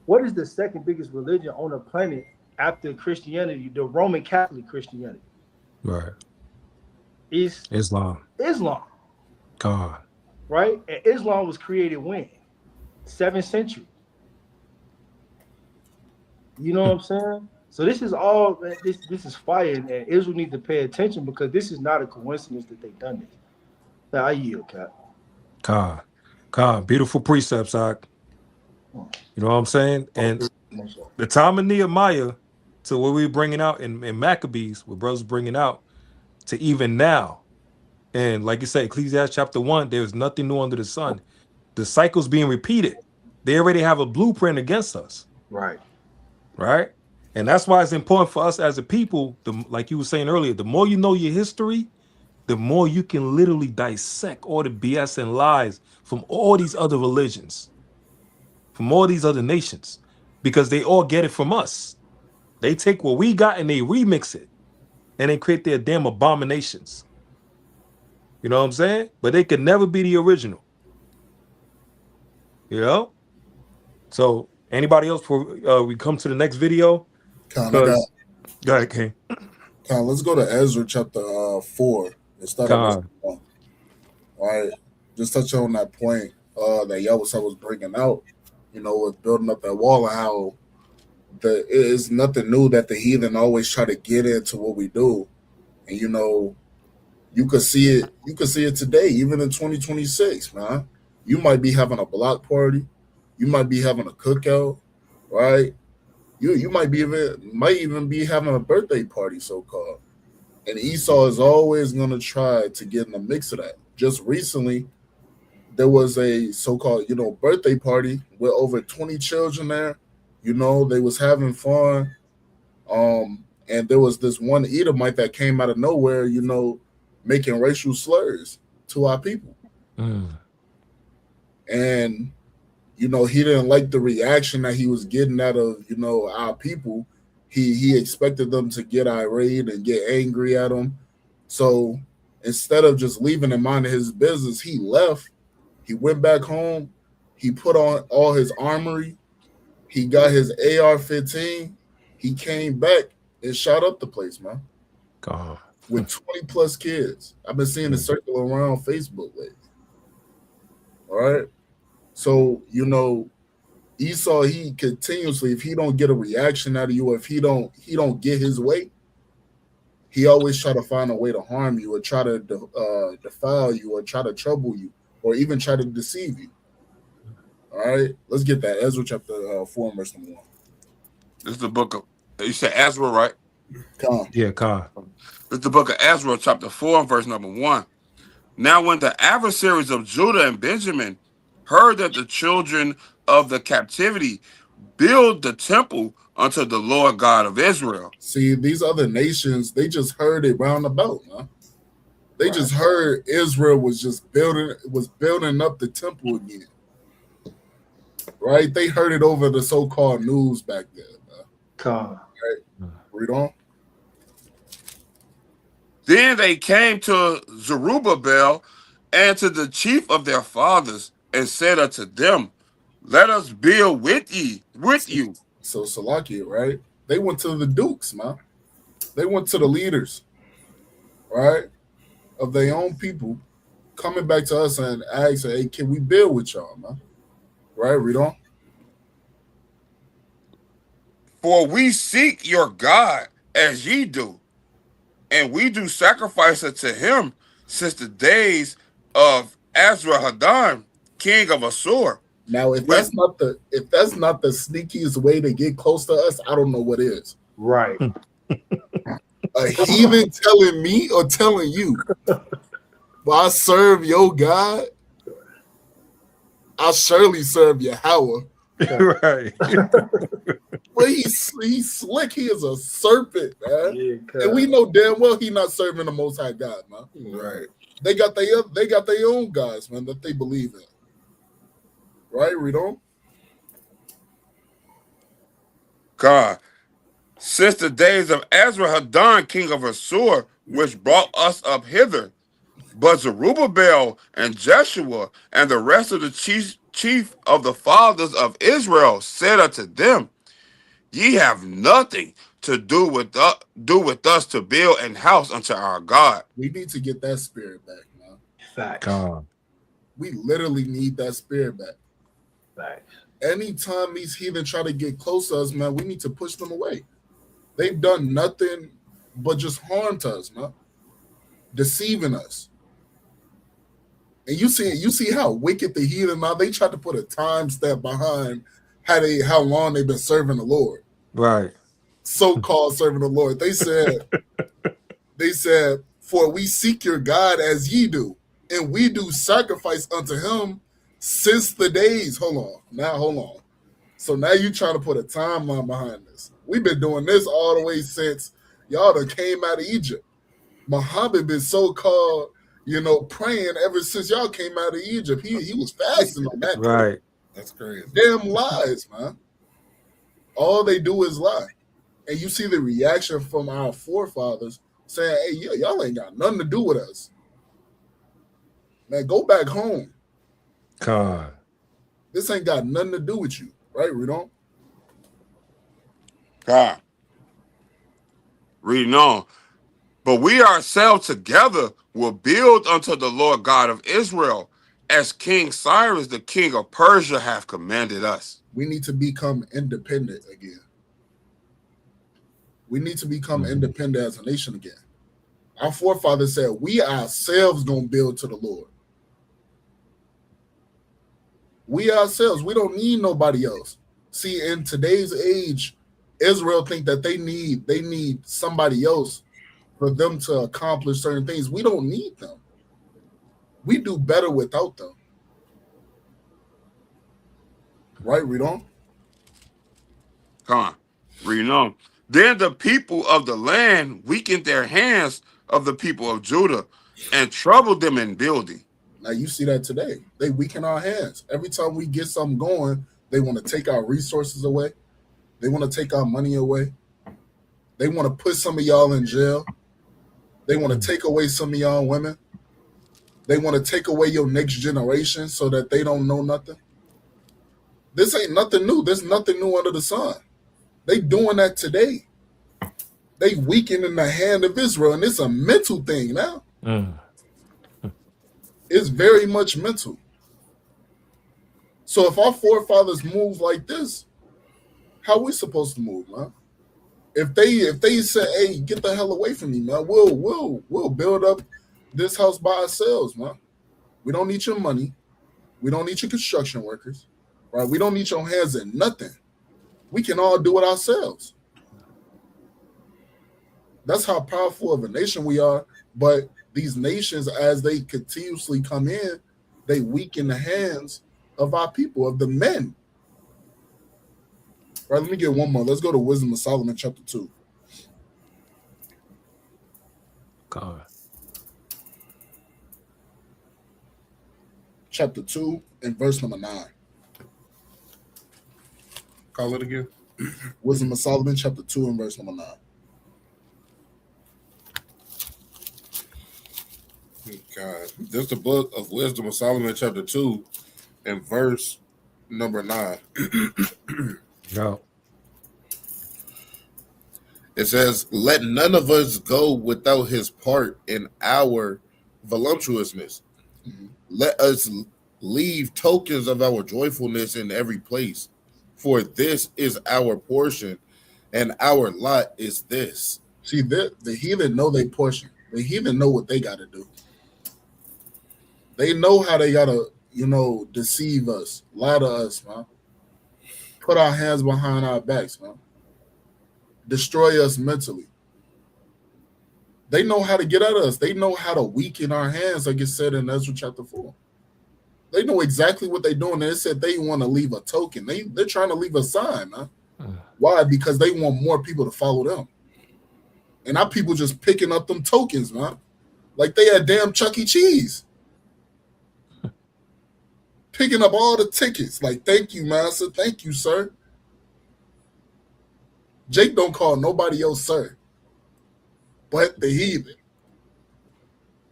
religion on the planet after Christianity? The Roman Catholic Christianity. Right. Is Islam. God. Right? And Islam was created when? 7th century. You know what I'm saying? So this is all this is fire, and Israel needs to pay attention because this is not a coincidence that they've done this. Now I yield, Cap. God, beautiful precepts, Ak. You know what I'm saying? And the time of Nehemiah to what we're bringing out in Maccabees, what brothers bringing out, to even now. And like you say, Ecclesiastes chapter 1, there's nothing new under the sun. The cycle's being repeated. They already have a blueprint against us. Right. And that's why it's important for us as a people, like you were saying earlier, the more you know your history, the more you can literally dissect all the BS and lies from all these other religions, from all these other nations, because they all get it from us. They take what we got and they remix it and they create their damn abominations. You know what I'm saying? But they could never be the original. You know? So anybody else before we come to the next video? Go ahead, King. Let's go to Ezra chapter 4 and start at 1. All right. Just touch on that point that Yahweh was bringing out, with building up that wall and how it is nothing new that the heathen always try to get into what we do. And, you could see it today, even in 2026, man. You might be having a block party. You might be having a cookout, right? You might even be having a birthday party, so-called. And Esau is always going to try to get in the mix of that. Just recently, there was a so-called, birthday party with over 20 children there. They was having fun. And there was this one Edomite that came out of nowhere, making racial slurs to our people. And he didn't like the reaction that he was getting out of, our people. He expected them to get irate and get angry at him. So instead of just leaving him minding his business, he left. He went back home. He put on all his armory. He got his AR-15. He came back and shot up the place, man. God. With 20 plus kids. I've been seeing it circle around Facebook lately. All right. So, Esau, he continuously, if he don't get a reaction out of you, if he don't get his way, he always try to find a way to harm you or try to defile you or try to trouble you or even try to deceive you. All right, let's get that. Ezra chapter 4, verse number 1. This is the book of, you said Ezra, right? Yeah, Khan. This is the book of Ezra, chapter 4, verse number 1. Now when the adversaries of Judah and Benjamin heard that the children of the captivity build the temple unto the Lord God of Israel. See, these other nations, they just heard it round about, man. They just heard Israel was building up the temple again. Right? They heard it over the so-called news back then, man. Come. Read on. Then they came to Zerubbabel and to the chief of their fathers, and said unto them, let us build with you. So Salakia, right? They went to the dukes, man. They went to the leaders, right, of their own people, coming back to us and asking, hey, can we build with y'all, man? Right? Read on. For we seek your God as ye do, and we do sacrifice unto him since the days of Azrahadan, king of Assur. Now, if that's not the sneakiest way to get close to us, I don't know what is. Right. A heathen telling me or telling you, but I serve your God, I surely serve Yahweh. Right. But he's slick. He is a serpent, man. Yeah, And we know damn well he not serving the Most High God, man. Right. They got their own gods, man, that they believe in. Right? Read on. God, since the days of Azrahadan, king of Assur, which brought us up hither. But Zerubbabel and Jeshua and the rest of the chief of the fathers of Israel said unto them, ye have nothing to do with us to build an house unto our God. We need to get that spirit back, man. Facts. Come. We literally need that spirit back. Facts. Anytime these heathen try to get close to us, man, we need to push them away. They've done nothing but just harm to us, man. Deceiving us. And you see how wicked the heathen are. They tried to put a timestamp behind how long they've been serving the Lord. Right. So-called serving the Lord. They said, for we seek your God as ye do, and we do sacrifice unto him since the days. Hold on. So now you trying to put a timeline behind this. We've been doing this all the way since y'all done came out of Egypt. Muhammad been so-called, praying ever since y'all came out of Egypt. He was fasting on that. Right. That's crazy. Damn lies, man. All they do is lie. And you see the reaction from our forefathers saying, hey, y'all ain't got nothing to do with us. Man, go back home. Come. This ain't got nothing to do with you. Right, Redon? God. Reading on. But we ourselves together will build unto the Lord God of Israel, as King Cyrus, the king of Persia, hath commanded us. We need to become independent again. We need to become independent as a nation again. Our forefathers said, we ourselves gonna build to the Lord. We ourselves, we don't need nobody else. See, in today's age, Israel think that they need somebody else for them to accomplish certain things. We don't need them. We do better without them. Right, read on. Come on. Reading on. Then the people of the land weakened their hands of the people of Judah and troubled them in building. Now you see that today. They weaken our hands. Every time we get something going, they want to take our resources away. They want to take our money away. They want to put some of y'all in jail. They want to take away some of y'all women. They want to take away your next generation so that they don't know nothing. This ain't nothing new. There's nothing new under the sun. They doing that today. They weakening the hand of Israel, and it's a mental thing now. It's very much mental. So if our forefathers move like this, how we supposed to move, man? If they say, "Hey, get the hell away from me, man," we'll build up this house by ourselves, man. We don't need your money. We don't need your construction workers, right? We don't need your hands in nothing. We can all do it ourselves. That's how powerful of a nation we are. But these nations, as they continuously come in, they weaken the hands of our people, of the men. Right, let me get one more. Let's go to Wisdom of Solomon, chapter 2. God. Chapter 2 and verse number 9. Call it again. Wisdom of Solomon, chapter 2, and verse number 9. God, this is the book of Wisdom of Solomon, chapter 2, and verse number 9. No. It says, "Let none of us go without his part in our voluptuousness. Let us leave tokens of our joyfulness in every place. For this is our portion, and our lot is this." See, the heathen know their portion. The heathen know what they got to do. They know how they got to, deceive us, lie to us, man. Put our hands behind our backs, man. Destroy us mentally. They know how to get at us. They know how to weaken our hands, like it said in Ezra chapter 4. They know exactly what they're doing. They said they want to leave a token. They're trying to leave a sign, man. Why? Because they want more people to follow them. And our people just picking up them tokens, man. Like they had damn Chuck E. Cheese. Picking up all the tickets. Like, thank you, master. Thank you, sir. Jake don't call nobody else sir. But the heathen.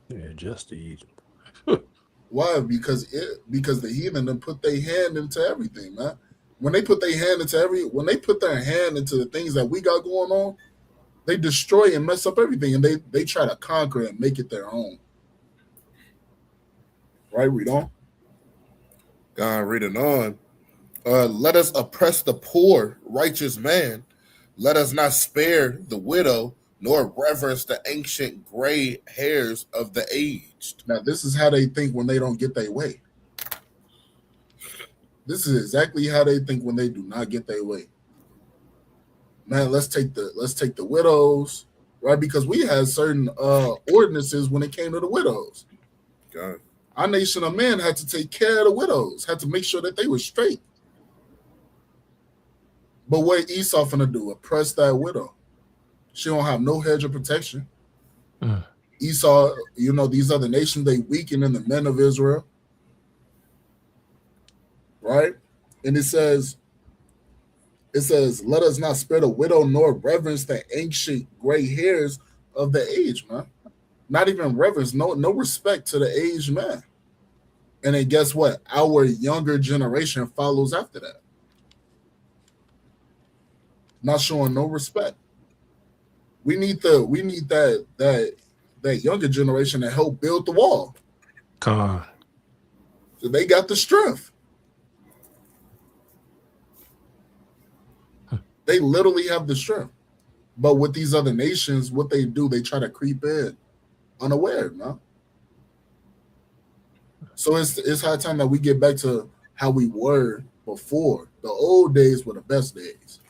Yeah, just the heathen. Why? Because the heathen then put their hand into everything, man. When they put their hand into the things that we got going on, they destroy and mess up everything, and they try to conquer it and make it their own. Right, read on. God, reading on. Let us oppress the poor, righteous man. Let us not spare the widow, nor reverence the ancient gray hairs of the aged. Now, this is how they think when they don't get their way. This is exactly how they think when they do not get their way. Man, let's take the widows, right? Because we had certain ordinances when it came to the widows. God. Our nation of men had to take care of the widows, had to make sure that they were straight. But what Esau finna do? Oppress that widow. She don't have no hedge of protection. Esau, these other nations, they weaken in the men of Israel. Right? And it says, let us not spare the widow nor reverence the ancient gray hairs of the age, man. Not even reverence, no respect to the aged man. And then guess what? Our younger generation follows after that. Not showing no respect. We need that younger generation to help build the wall. God. So they got the strength. They literally have the strength. But with these other nations, what they do, they try to creep in unaware, no? So it's high time that we get back to how we were before. The old days were the best days.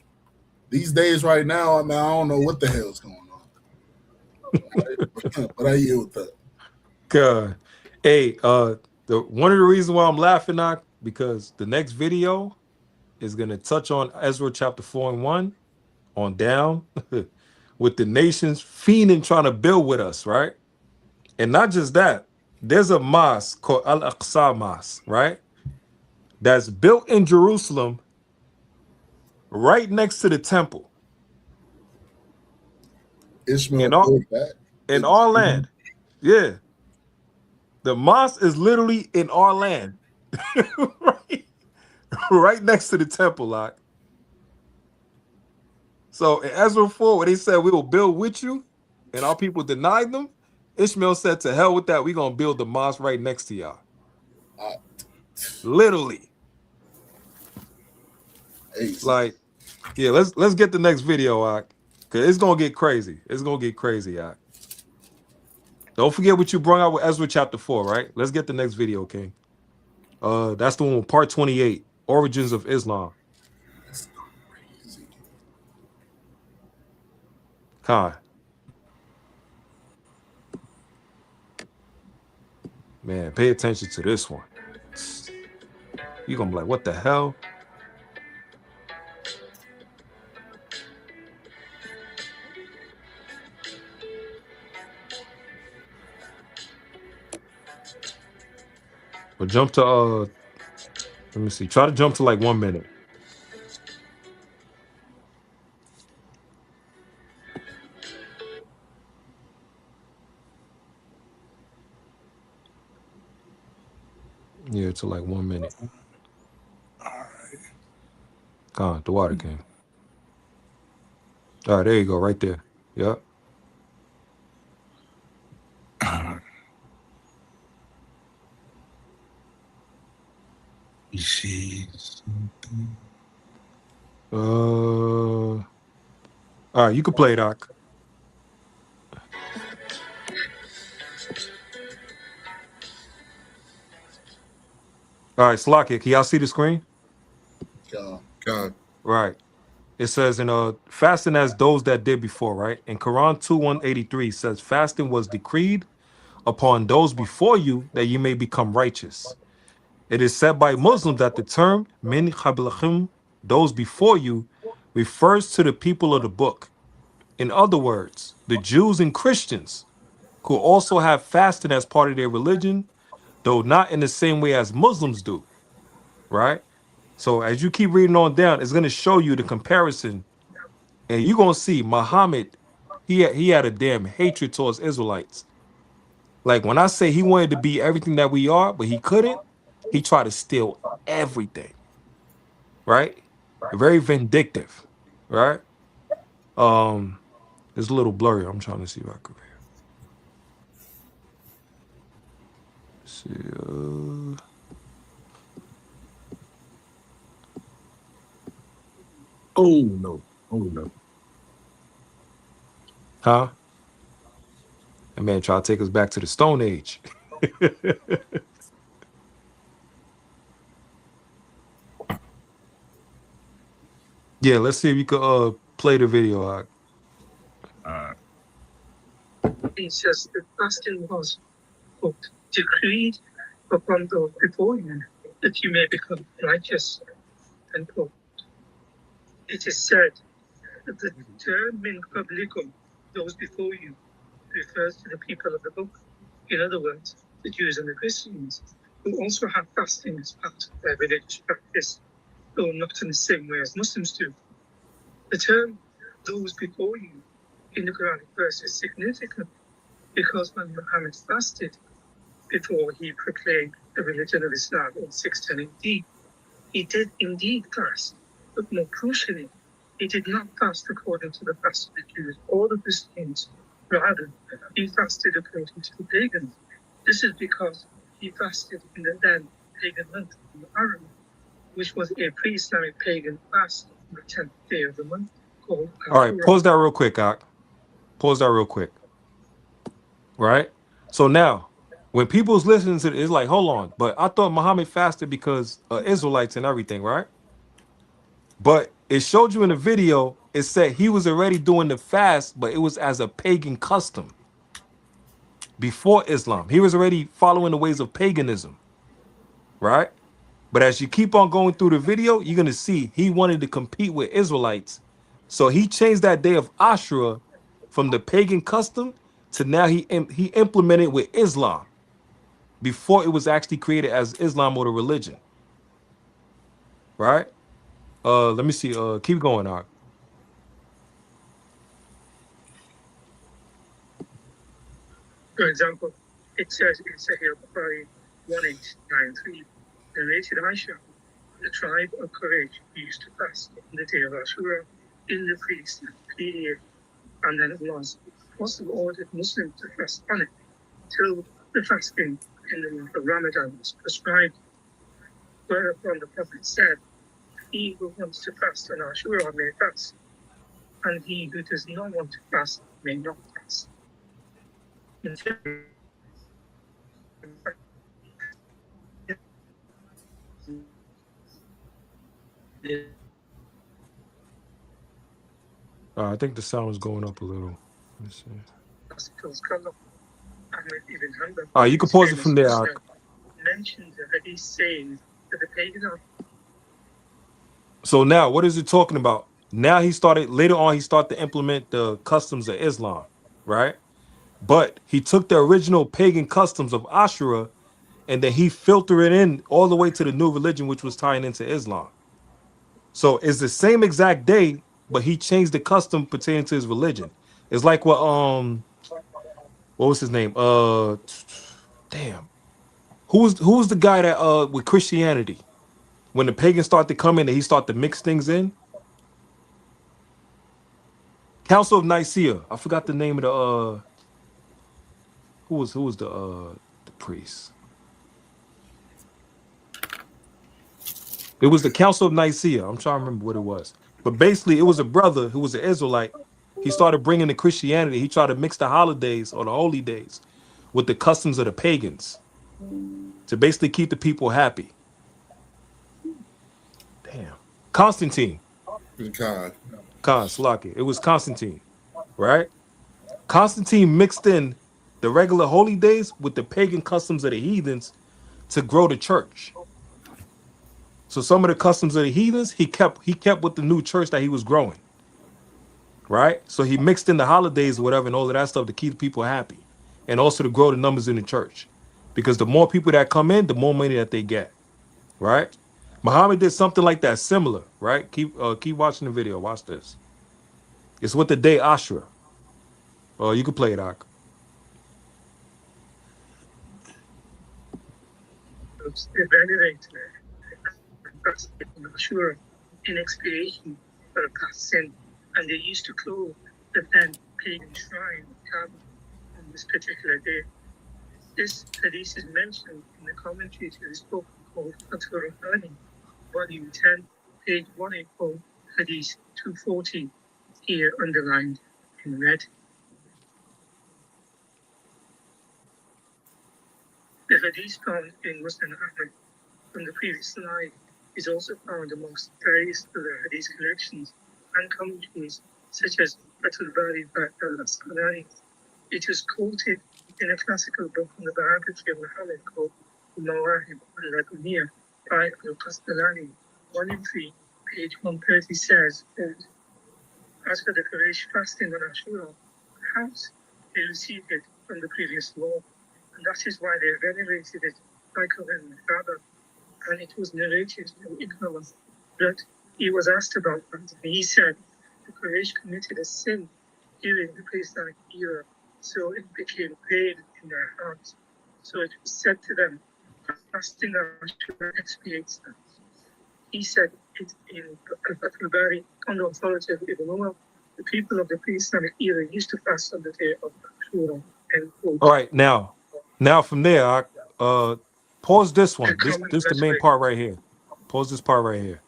These days right now, I don't know what the hell's going on. Right? But I yield with that. God. Hey, one of the reasons why I'm laughing now, because the next video is going to touch on Ezra chapter 4 and 1 on down with the nations fiending trying to build with us, right? And not just that, there's a mosque called Al-Aqsa Mosque, right? That's built in Jerusalem right next to the temple. Ishmael in our land. Yeah. The mosque is literally in our land. right next to the temple, like. So in Ezra 4, when they said we will build with you, and our people denied them, Ishmael said, to hell with that, we're going to build the mosque right next to y'all. Literally. Like, yeah, let's get the next video, because it's going to get crazy. It's going to get crazy, Don't forget what you brought out with Ezra chapter 4, right? Let's get the next video, King. That's the one with part 28, Origins of Islam. Kai. Man, pay attention to this one. You're going to be like, what the hell? But jump to, let me see. Try to jump to like 1 minute. Yeah, to like 1 minute. All right. God, the water came. All right, there you go, right there. Yep. You see something? All right, you can play it, Doc. All right, Slakia, can y'all see the screen? Yeah. Con. Right. It says in fasting as those that did before, right? In Quran 2:183 says fasting was decreed upon those before you that you may become righteous. It is said by Muslims that the term min qablahum, those before you, refers to the people of the book. In other words, the Jews and Christians who also have fasting as part of their religion, though not in the same way as Muslims do, right? So as you keep reading on down, it's going to show you the comparison, and you're going to see Muhammad, he had a damn hatred towards Israelites. Like when I say he wanted to be everything that we are, but he couldn't, he tried to steal everything, right? Very vindictive, right? It's a little blurry. I'm trying to see if I could see. Oh no. Oh no. Huh? That man try to take us back to the Stone Age. Yeah, let's see if you could play the video. He says that fasting was quote, decreed upon those before you that you may become righteous. End quote. It is said that the term min qablikum, those before you, refers to the people of the book. In other words, the Jews and the Christians, who also have fasting as part of their religious practice, though not in the same way as Muslims do. The term those before you in the Quranic verse is significant because when Muhammad fasted before he proclaimed the religion of Islam in 610 AD, he did indeed fast, but more crucially, he did not fast according to the fast of the Jews or the Christians. Rather, he fasted according to the pagans. This is because he fasted in the then pagan month of Muharram, which was a pre-Islamic pagan fast on the 10th day of the month called All right, Ashura. pause that real quick, Ak. Pause that real quick. Right? So now, when people's listening to it, it's like, hold on, but I thought Muhammad fasted because Israelites and everything, right? But it showed you in the video, it said he was already doing the fast, but it was as a pagan custom before Islam. He was already following the ways of paganism, right? But as you keep on going through the video, you're gonna see he wanted to compete with Israelites. So he changed that day of Ashura from the pagan custom to now he implemented with Islam before it was actually created as Islam or the religion. Right? Let me see. Keep going, Ark. For example, it says in Sahih Bukhari 1893, narrated Aisha, the tribe of Quraysh used to fast on the day of Ashura in the pre-Islamic period, and then Allah also ordered Muslims to fast on it till the fasting in the month of Ramadan was prescribed. Whereupon the Prophet said, he who wants to fast on Ashura may fast, and he who does not want to fast may not fast. I think the sound is going up a little. Let me see. You can pause it from there, Ark. Mentioned the hadith saying that the pagan are. So now, what is it talking about? Now he started later on. He started to implement the customs of Islam, right? But he took the original pagan customs of Ashura and then he filtered it in all the way to the new religion, which was tying into Islam. So it's the same exact day, but he changed the custom pertaining to his religion. It's like what was his name? Damn. who was the guy that with Christianity when the pagans start to come in and he start to mix things in? Council of Nicaea. I forgot the name of the who was the priest. It was the Council of Nicaea. I'm trying to remember what it was. But basically, it was a brother who was an Israelite. He started bringing the Christianity. He tried to mix the holidays or the holy days with the customs of the pagans to basically keep the people happy. Damn. Constantine. Slaki. It was Constantine, right? Constantine mixed in the regular holy days with the pagan customs of the heathens to grow the church. So some of the customs of the heathens, he kept with the new church that he was growing. Right? So he mixed in the holidays or whatever and all of that stuff to keep people happy. And also to grow the numbers in the church. Because the more people that come in, the more money that they get. Right? Muhammad did something like that, similar, right? Keep watching the video. Watch this. It's with the day Ashura. You can play it, Ak. Evaluator, sure, in expiation for a past sin, and they used to close the then pagan shrine of Kaaba on this particular day. This hadith is mentioned in the commentary to this book called Fathur Rahmani, volume 10, page 184, hadith 240, here underlined in red. The hadith found in Muslim Ahmad from the previous slide is also found amongst various other hadith collections and commentaries such as Fathul Bari by al-Asqalani. It was quoted in a classical book on the biography of Muhammad called Mawahib al-Laguniyah by al-Qastalani. Volume 3, page 130 says, as for the Quraysh fasting on Ashura, perhaps they received it from the previous law, and that is why they venerated it like a Kaaba. And it was narrated from ignorance that he was asked about that, and he said the Quraysh committed a sin during the pre-Islamic era, so it became pain in their hearts. So it was said to them, fasting Ashura expiates that. He said it in Fathul Bari on the authority of Ibn Umar. The people of the pre-Islamic era used to fast on the day of Ashura. All right, now from there, pause this one. This is the main part right here. Pause this part right here.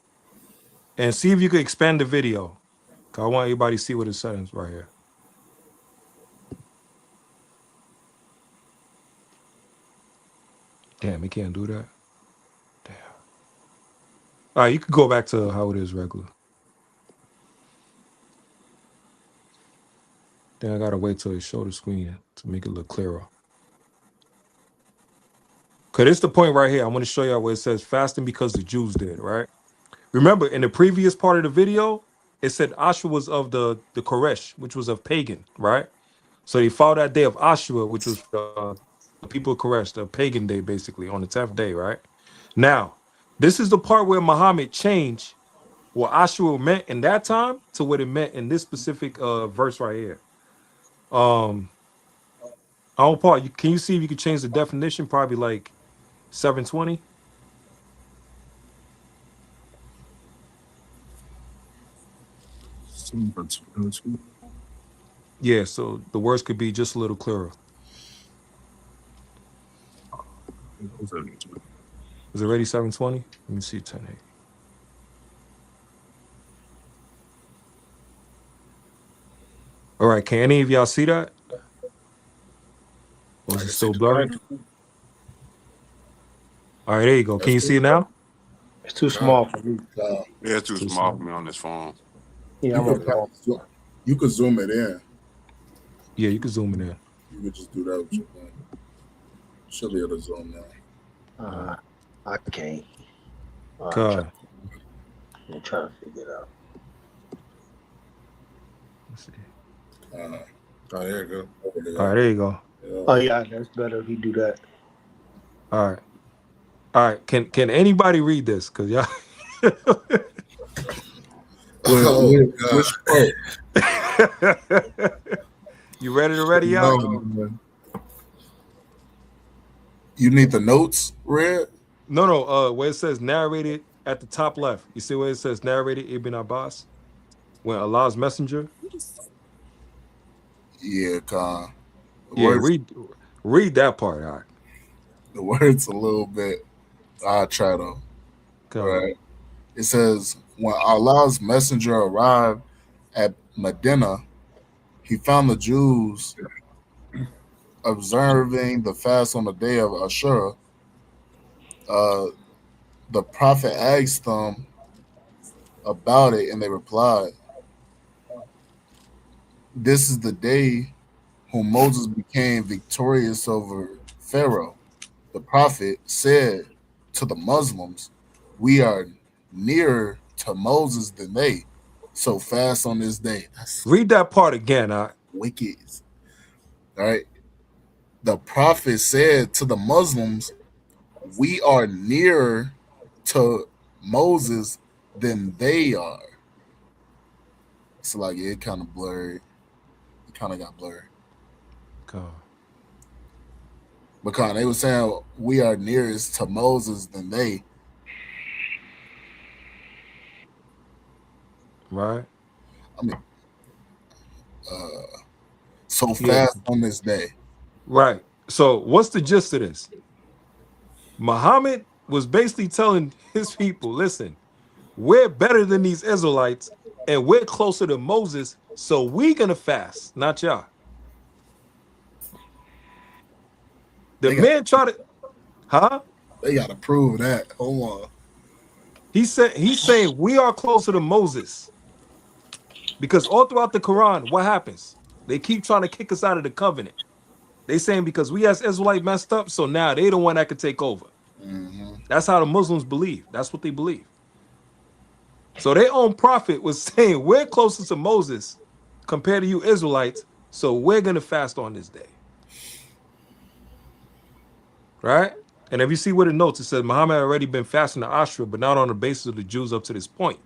And see if you can expand the video. I want everybody to see what it says right here. Damn, he can't do that. Damn. All right, you can go back to how it is regular. Then I gotta wait till it show the screen to make it look clearer. Cause it's the point right here. I want to show y'all where it says fasting because the Jews did, right? Remember, in the previous part of the video, it said Ashura was of the Koresh, which was of pagan, right? So they followed that day of Ashura, which was the people of Koresh, the pagan day, basically, on the 10th day, right? Now, this is the part where Muhammad changed what Ashura meant in that time to what it meant in this specific verse right here. Can you see if you can change the definition? Probably like 720. Yeah, so the words could be just a little clearer. Is it already 720? Let me see 1080. All right, can any of y'all see that? Or is it still blurry? All right, there you go. Can you see it now? It's too small for me. Yeah, it's too small for me on this phone. Yeah, you could zoom it in. Yeah, you can zoom it in. You could just do that with your phone. Should be able to zoom now. I can't. God. I'm trying to figure it out. Let's see. There you go. All right, there you go. Yeah. Oh yeah, that's better if you do that. All right. Can anybody read this? Cause y'all. Which part? You ready to ready out? No, You need the notes read? No. Where it says narrated at the top left. You see where it says narrated Ibn Abbas? When Allah's messenger? Yeah, Con. The Yeah, words, read that part out. the words a little bit. I try to. Come. Right. It says, when Allah's messenger arrived at Medina, he found the Jews observing the fast on the day of Ashura. Uh, the prophet asked them about it, and they replied, "This is the day whom Moses became victorious over Pharaoh." The prophet said to the Muslims, "We are nearer to Moses than they, so fast on this day." That's Read that part again, out. wicked. All right. The prophet said to the Muslims, "We are nearer to Moses than they are." It's like it kind of blurred. It kind of got blurred. Come. Because they were saying we are nearest to Moses than they. Right? I mean, so Yeah. fast on this day. Right. So what's the gist of this? Muhammad was basically telling his people, listen, we're better than these Israelites and we're closer to Moses, so we're gonna fast, not y'all. The They got man tried to, huh? they got to prove that. Hold on. He's saying we are closer to Moses. Because all throughout the Quran, what happens? They keep trying to kick us out of the covenant. They saying because we as Israelite messed up, so now they the one that could take over. Mm-hmm. That's how the Muslims believe. That's what they believe. So their own prophet was saying we're closer to Moses compared to you Israelites, so we're gonna fast on this day. Right? And if you see what it notes, it says Muhammad had already been fasting the Ashura, but not on the basis of the Jews up to this point,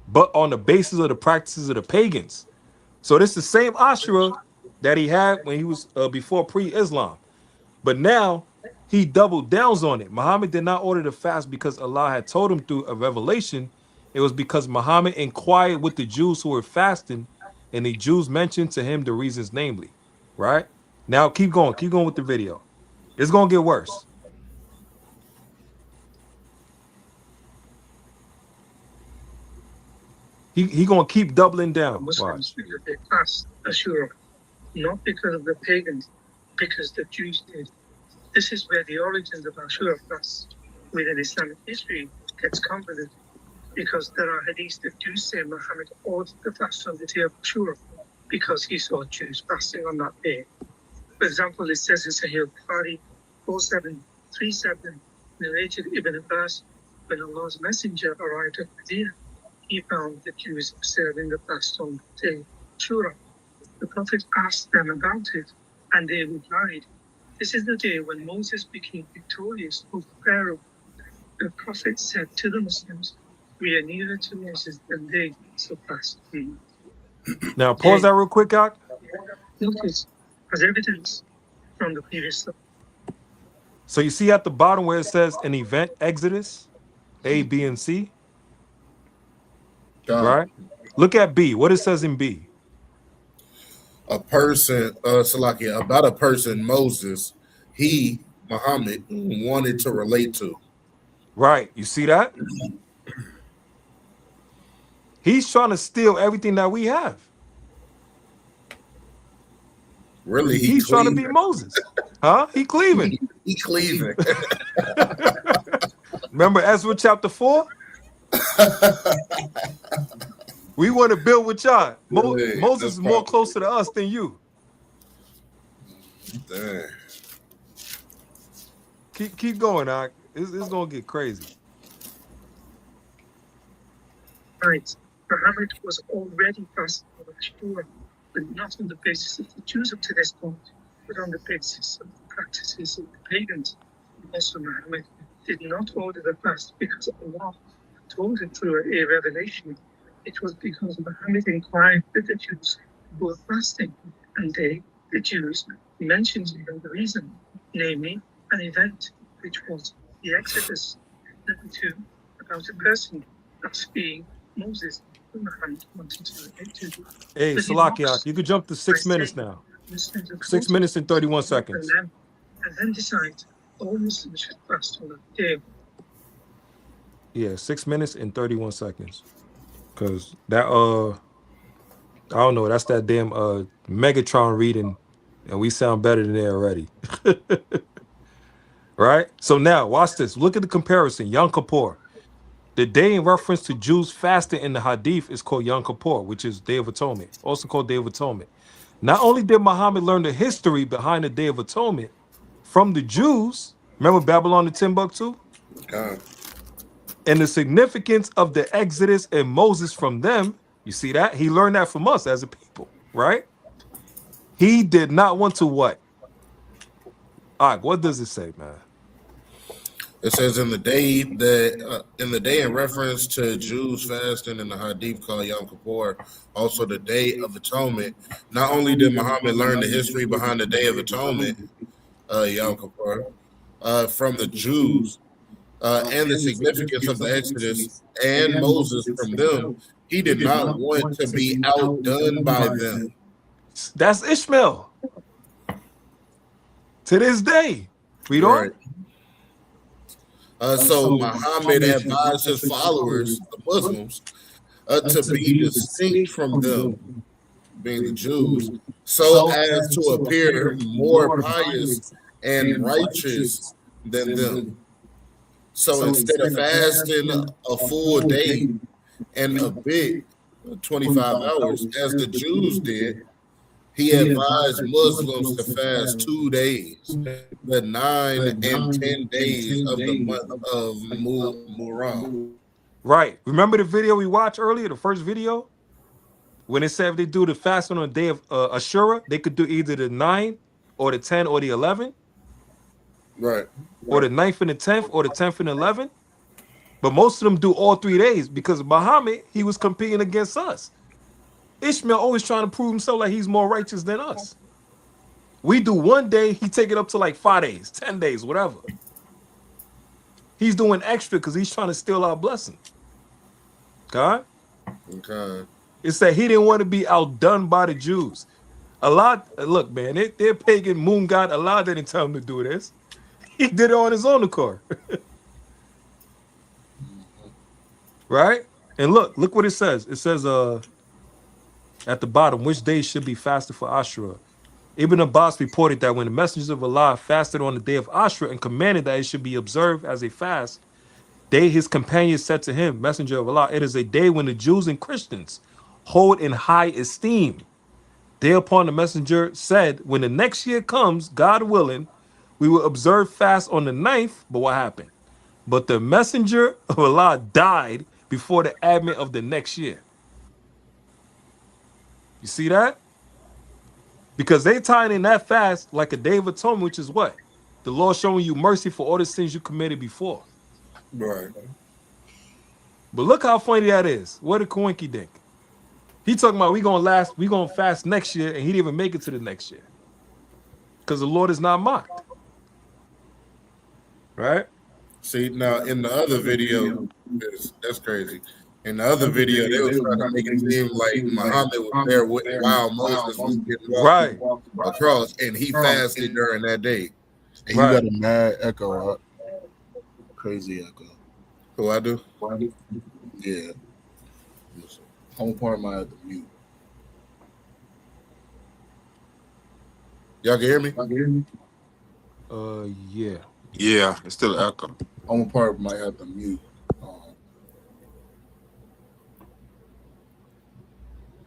but on the basis of the practices of the pagans. So this is the same Ashura that he had when he was before pre-Islam. But now he doubled downs on it. Muhammad did not order the fast because Allah had told him through a revelation. It was because Muhammad inquired with the Jews who were fasting, and the Jews mentioned to him the reasons, namely. Right? Now keep going with the video. It's gonna get worse. He gonna keep doubling down. Muslims Watch. because they fast Ashura, not because of the pagans, because the Jews did. This is where the origins of Ashura fast within Islamic history gets convoluted, because there are hadiths that do say Muhammad ordered the fast on the day of Ashura because he saw Jews fasting on that day. For example, it says in Sahih Bukhari 4737, narrated Ibn Abbas, when Allah's messenger arrived at Medina, he found the Jews observing the fast on the day of Ashura. The Prophet asked them about it, and they replied, "This is the day when Moses became victorious over Pharaoh." The Prophet said to the Muslims, "We are nearer to Moses than they, so fast." Now pause that real quick, Ak. Notice, as evidence from the previous slide, So you see at the bottom where it says an event Exodus, A, B, and C, God. right? Look at B. What it says in B. A person, Salakia, about a person, Moses, he, Muhammad, wanted to relate to. Right. You see that? He's trying to steal everything that we have. Really, he He's trying to cleaving. be Moses. Huh? He cleaving. He cleaving. Remember Ezra chapter 4? We want to build with y'all. Really, Moses is more probably- closer to us than you. Dang. Keep going, Ak. It's going to get crazy. right, Muhammad was already fasting on Ashura, but not on the basis of the Jews up to this point, but on the basis of the practices of the pagans. Also, Muhammad did not order the fast because Allah told him through a revelation. It was because Muhammad inquired with the Jews who were fasting, and they, the Jews, mentioned to him the reason, namely, an event which was the Exodus. Number 2, about a person, that's being Moses, who Muhammad wanted to relate to. Hey, But he Salakiak, mocks you could jump to by 6 minutes saying now. Muslims are 6 minutes and 31 seconds. and then decides all Muslims should fast on that day. Yeah, 6 minutes and 31 seconds. Cause that I don't know, that's that damn Megatron reading, and we sound better than they already. Right? So now watch this. Look at the comparison. Yom Kippur. The day in reference to Jews fasting in the Hadith is called Yom Kippur, which is Day of Atonement, also called Day of Atonement. Not only did Muhammad learn the history behind the Day of Atonement from the Jews, remember Babylon and Timbuktu? God. And the significance of the Exodus and Moses from them, you see that? He learned that from us as a people, right? He did not want to what? All right, what does it say, man? It says in the day that in reference to Jews fasting in the Hadith called Yom Kippur, also the Day of Atonement. Not only did Muhammad learn the history behind the Day of Atonement, Yom Kippur, from the Jews, and the significance of the Exodus and Moses from them, he did not want to be outdone by them. That's Ishmael. To this day. Read on. So Muhammad advised his followers, the Muslims, to be distinct from them, being the Jews, so as to appear more pious and righteous than them. So instead of fasting a full day and a bit, 25 hours, as the Jews did, he advised Muslims to fast 2 days, the 9 and 10 days of the month of Muharram. Right. Remember the video we watched earlier, the first video? When it said if they do the fast on the day of Ashura, they could do either the 9 or the 10 or the 11. Right. Or the 9th and the 10th or the 10th and 11th. But most of them do all 3 days because Muhammad, he was competing against us. Ishmael always trying to prove himself like he's more righteous than us. We do 1 day, he take it up to like 5 days, 10 days, whatever. He's doing extra because he's trying to steal our blessing. God? Okay. It said he didn't want to be outdone by the Jews. Look, man, their pagan moon god, Allah didn't tell him to do this. He did it on his own accord. Right? And look what it says. It says at the bottom, which days should be fasted for Ashura. Ibn Abbas reported that when the messengers of Allah fasted on the day of Ashura and commanded that it should be observed as a fast, his companions said to him, Messenger of Allah, it is a day when the Jews and Christians hold in high esteem. Thereupon the messenger said, when the next year comes, God willing, we will observe fast on the 9th. But what happened? But the messenger of Allah died before the advent of the next year. You see that? Because they tied in that fast like a day of atonement, which is what? The Lord showing you mercy for all the sins you committed before. Right. But look how funny that is. What a coinky dink. He talking about we gonna fast next year, and he didn't even make it to the next year. Because the Lord is not mocked. Right? See, now in the other video, that's crazy. In the other video, they were trying to make it seem like Muhammad was there while Moses was getting walked across, and he fasted during that day. And you got a mad echo, huh? Crazy echo. Who I do? Yeah. Home part might have to mute. Y'all can hear me? Yeah. Yeah, it's still an echo. Home part might have to mute.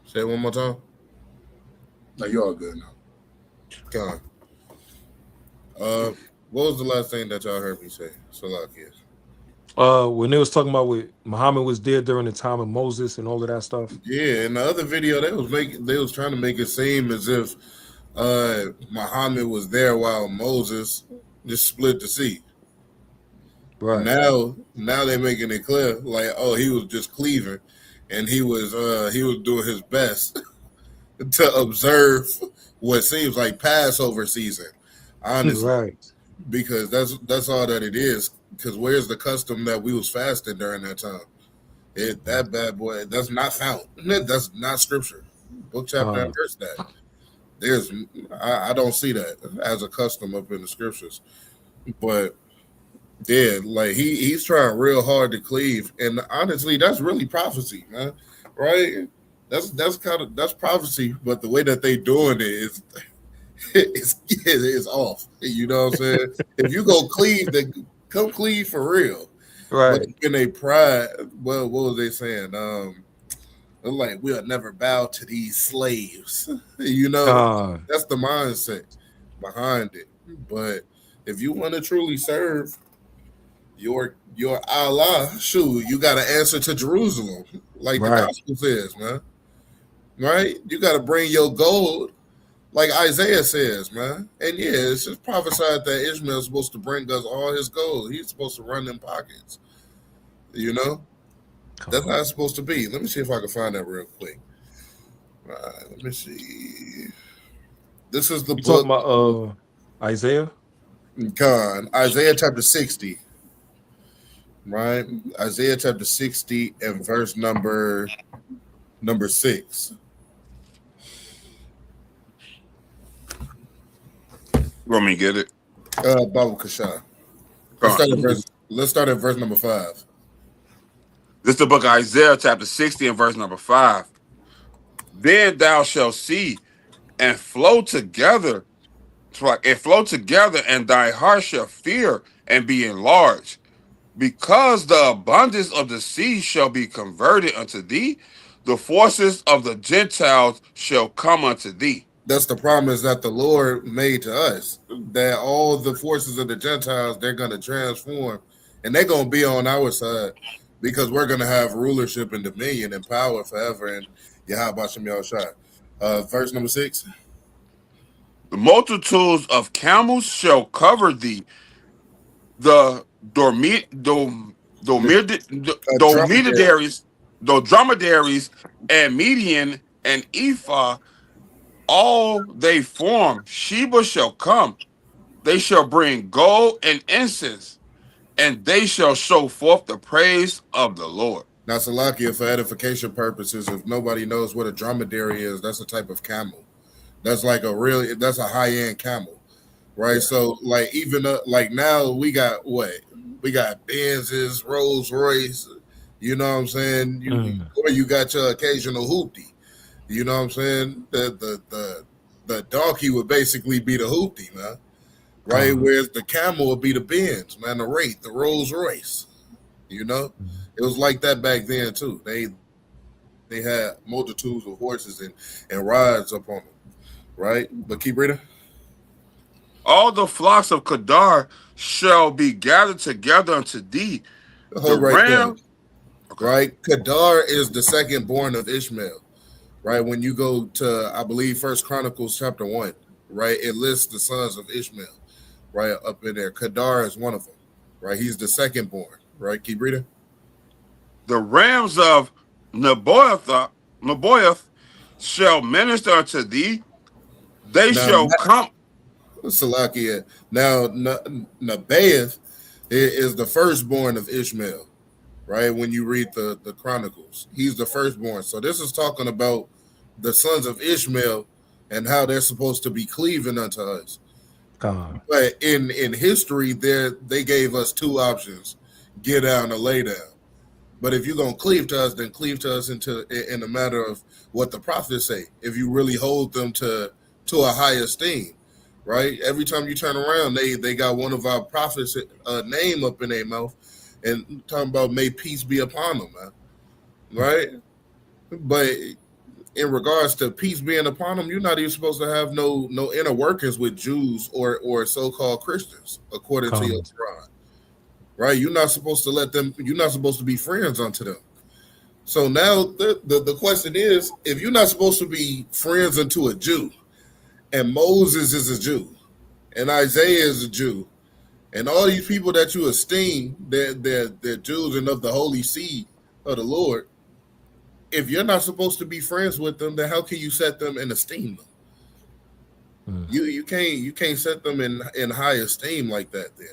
Say it one more time. No, you're all good now. God. What was the last thing that y'all heard me say? Salakias. When they was talking about what Muhammad was there during the time of Moses and all of that stuff. Yeah, in the other video, they was trying to make it seem as if Muhammad was there while Moses just split the sea. Right. Now they're making it clear, like, oh, he was just cleaving, and he was doing his best to observe what seems like Passover season. Honestly, right. because that's all that it is. Because where's the custom that we was fasting during that time? That bad boy, that's not found. That's not scripture. Book, chapter, and verse. That there's, I don't see that as a custom up in the scriptures. But yeah, like he's trying real hard to cleave, and honestly, that's really prophecy, man. Right? That's prophecy, but the way that they doing it is it's off. You know what I'm saying? If you go cleave, then come cleave for real. But Right. in a pride, well, what was they saying? They're like, we'll never bow to these slaves. You know, Con. that's the mindset behind it. But if you want to truly serve your Allah, shoot, you got to answer to Jerusalem, like the Right. gospel says, man. Right? You got to bring your gold, like Isaiah says, man. And yeah, it's just prophesied that Ishmael's supposed to bring us all his gold. He's supposed to run them pockets. You know, that's how it's supposed to be. Let me see if I can find that real quick. All right, let me see. This is the You book. talking about Isaiah? Isaiah chapter 60. Right? Isaiah chapter 60 and verse number 6. You want me to get it? Babu Kasha. Let's start at verse number 5. This is the book of Isaiah, chapter 60, and verse number 5. Then thou shalt see and flow together, and thy heart shall fear and be enlarged, because the abundance of the sea shall be converted unto thee, the forces of the Gentiles shall come unto thee. That's the promise that the Lord made to us, that all the forces of the Gentiles, they're going to transform, and they're going to be on our side, because we're going to have rulership and dominion and power forever. And Yahweh Shem Yahushua. Verse number 6. The multitudes of camels shall cover thee, the dromedaries and median and ephah, all they form. Sheba shall come. They shall bring gold and incense, and they shall show forth the praise of the Lord. Now, Salakia, for edification purposes, if nobody knows what a dromedary is, that's a type of camel. That's like that's a high-end camel, right? Yeah. So, like, even like now we got what? We got Benzes, Rolls Royce, you know what I'm saying? Or you got your occasional hoopty, you know what I'm saying? The donkey would basically be the hoopty, man, right? Whereas the camel would be the Benz, man, the Wraith, the Rolls Royce, you know? It was like that back then too. They had multitudes of horses and rides up on them, right? But keep reading. All the flocks of Kedar shall be gathered together unto thee. The ram, right? Kedar is the second born of Ishmael, right? When you go to, I believe, First Chronicles chapter 1, right? It lists the sons of Ishmael, right, up in there. Kedar is one of them, right? He's the second born, right? Keep reading. The rams of Nebaioth shall minister unto thee. They shall come. Salakia. Now, Nebaioth is the firstborn of Ishmael, right? When you read the Chronicles, he's the firstborn. So this is talking about the sons of Ishmael and how they're supposed to be cleaving unto us. God. But in history, they gave us two options: get down or lay down. But if you're gonna cleave to us, then cleave to us in a matter of what the prophets say. If you really hold them to a high esteem, right? Every time you turn around, they got one of our prophets' name up in their mouth and talking about may peace be upon them, man. Right? But in regards to peace being upon them, you're not even supposed to have no inner workings with Jews or so-called Christians, according to your Quran. Right? You're not supposed to let them, you're not supposed to be friends unto them. So now the question is, if you're not supposed to be friends unto a Jew, and Moses is a Jew, and Isaiah is a Jew, and all these people that you esteem, they're Jews and of the holy seed of the Lord, if you're not supposed to be friends with them, then how can you set them and esteem them? You can't set them in high esteem like that. Then,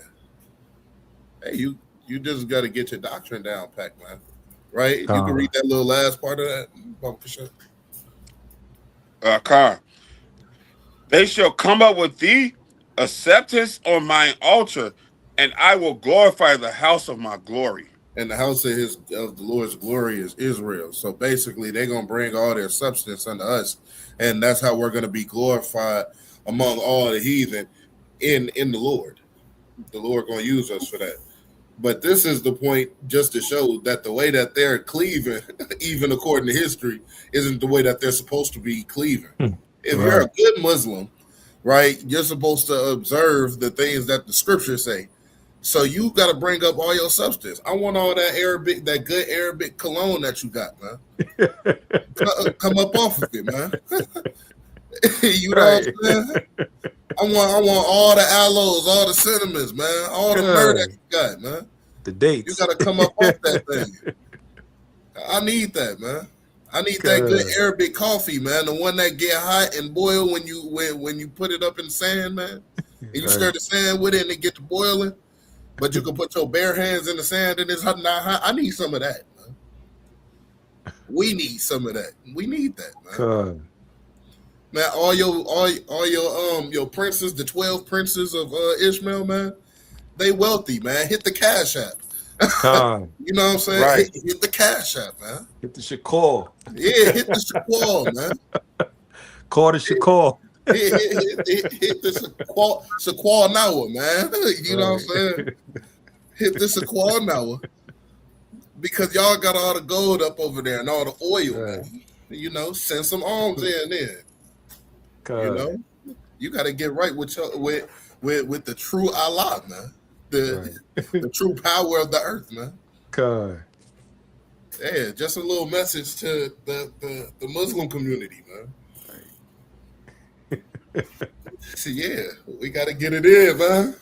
hey, you just got to get your doctrine down, Pac Man. Right? You can read that little last part of that. Khan. They shall come up with thee acceptance on mine altar, and I will glorify the house of my glory. And the house of the Lord's glory is Israel. So basically, they're gonna bring all their substance unto us, and that's how we're gonna be glorified among all the heathen in the Lord. The Lord gonna use us for that. But this is the point, just to show that the way that they're cleaving, even according to history, isn't the way that they're supposed to be cleaving. If you're a good Muslim, right, you're supposed to observe the things that the scriptures say. So you got to bring up all your substance. I want all that good Arabic cologne that you got, man. Come up off of it, man. You know what I'm saying? I want all the aloes, all the cinnamons, man, all the myrrh that you got, man. The dates. You got to come up off that thing. I need that, man. I need that good Arabic coffee, man. The one that get hot and boil when you put it up in sand, man. And you stir the sand with it and it get to boiling. But you can put your bare hands in the sand and it's not hot. I need some of that, man. We need some of that. We need that, man. Man, all your princes, the 12 princes of Ishmael, man, they wealthy, man. Hit the cash app. You know what I'm saying? Right. Hit the cash app, man. Hit the Shakur. Yeah, hit the Shakur, man. Call the Shakur. Hit the Shakur now, man. You know what I'm saying? Hit the Shakur now. Because y'all got all the gold up over there and all the oil, man. You know, send some alms in there. You know, you got to get right with the true Allah, man. The true power of the earth, man. Yeah, just a little message to the Muslim community, man. So yeah, we got to get it in, man.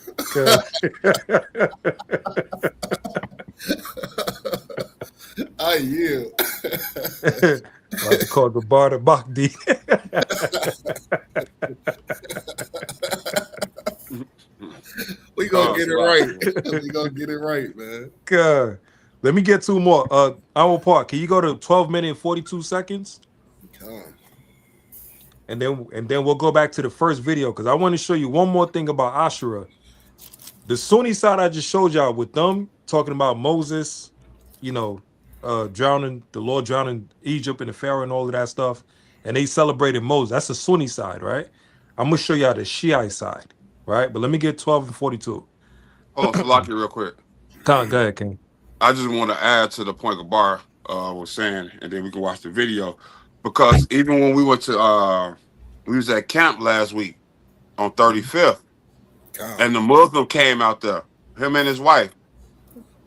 I yield. About to call the bar to Bakhdi. We gonna get it right. We gonna get it right, man. God. Let me get two more. Our part. Can you go to 12 minutes and 42 seconds? And then we'll go back to the first video because I want to show you one more thing about Ashura. The Sunni side I just showed y'all with them talking about Moses, you know, drowning, the Lord drowning Egypt and the Pharaoh and all of that stuff. And they celebrated Moses. That's the Sunni side, right? I'm going to show y'all the Shiite side, right? But let me get 12 and 42. Hold on, Salaki, real quick. Go ahead, King. I just want to add to the point Gabar was saying, and then we can watch the video. Because even when we went to, we was at camp last week on 35th, and the Muslim came out there, him and his wife.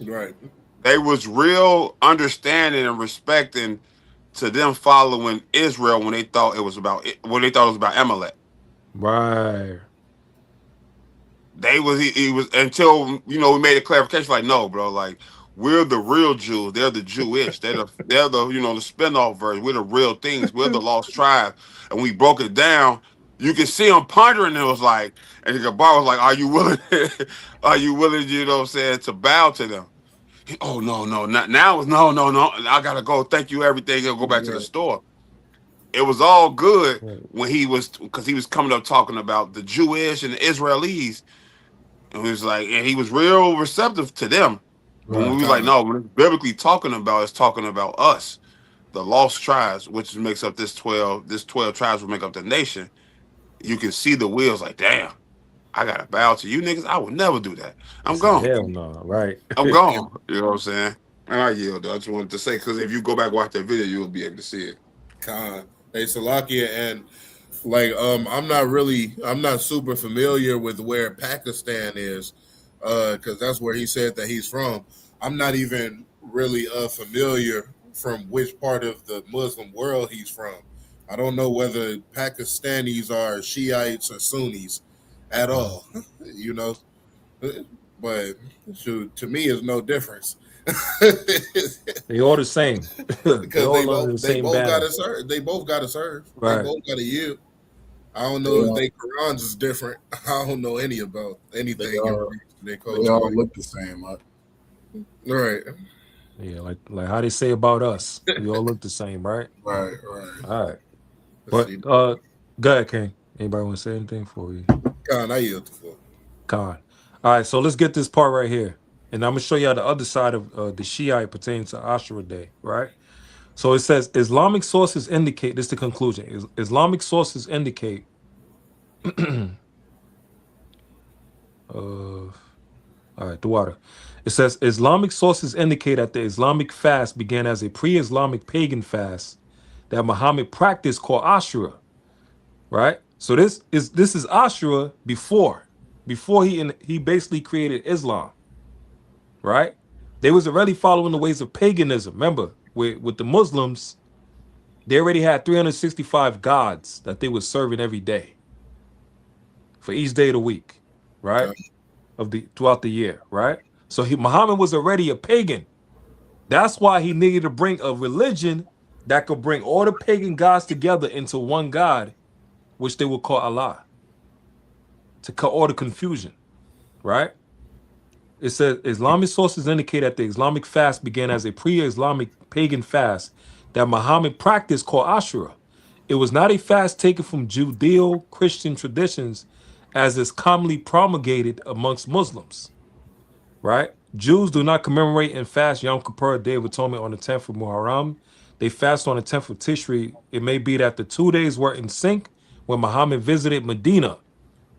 Right. They was real understanding and respecting to them following Israel when they thought it was about Amalek. Right. He was until we made a clarification like, no, bro, like we're the real Jews, they're the Jewish, they're the the spin-off version, we're the real things, we're the lost tribe, and we broke it down. You can see him pondering. It was like, and the Gabar was like, "Are you willing? Are you willing? You know what I'm saying, to bow to them?" Oh no, not now. No. I gotta go. Thank you, everything. I'll go back to the store. It was all good when because he was coming up talking about the Jewish and the Israelis, and he was like, and he was real receptive to them. But when we was like, no, when it's biblically talking about us, the lost tribes, which makes up this 12 tribes will make up the nation. You can see the wheels like, damn, I gotta bow to you niggas. I would never do that. I'm gone. Hell no, right? I'm gone. You know what I'm saying? And I yield. I just wanted to say, because if you go back and watch that video, you'll be able to see it. Hey, Salakia, and like I'm not super familiar with where Pakistan is, because that's where he said that he's from. I'm not even really familiar from which part of the Muslim world he's from. I don't know whether Pakistanis are Shiites or Sunnis at all, you know. But to me, it's no difference. They all the same. Because they both got to serve. They both got to serve. Right. They both got to yield. I don't They know if all, they Qurans is different. I don't know any about they anything in all, regards to their they culture. all look the same. Right. Yeah, like how they say about us. We all look the same, right? Right, right. All right. Let's But see. go ahead, King. Anybody want to say anything for you? God, I yield the floor. Con. All right, so let's get this part right here. And I'm gonna show y'all the other side of the Shiite pertaining to Ashura Day, right? So it says Islamic sources indicate this is the conclusion. Islamic sources indicate all right, the water. It says Islamic sources indicate that the Islamic fast began as a pre-Islamic pagan fast that Muhammad practiced called Ashura, right? So this is Ashura before he basically created Islam, right? They was already following the ways of paganism. Remember, with the Muslims, they already had 365 gods that they were serving every day for each day of the week, right? God. Of the throughout the year, right? So Muhammad was already a pagan. That's why he needed to bring a religion that could bring all the pagan gods together into one God, which they would call Allah, to cut all the confusion, right? It says Islamic sources indicate that the Islamic fast began as a pre-Islamic pagan fast that Muhammad practiced called Ashura. It was not a fast taken from Judeo-Christian traditions as is commonly promulgated amongst Muslims, right? Jews do not commemorate and fast Yom Kippur, Day of Atonement, on the 10th of Muharram. They fast on the 10th of Tishri. It may be that the 2 days were in sync when Muhammad visited Medina,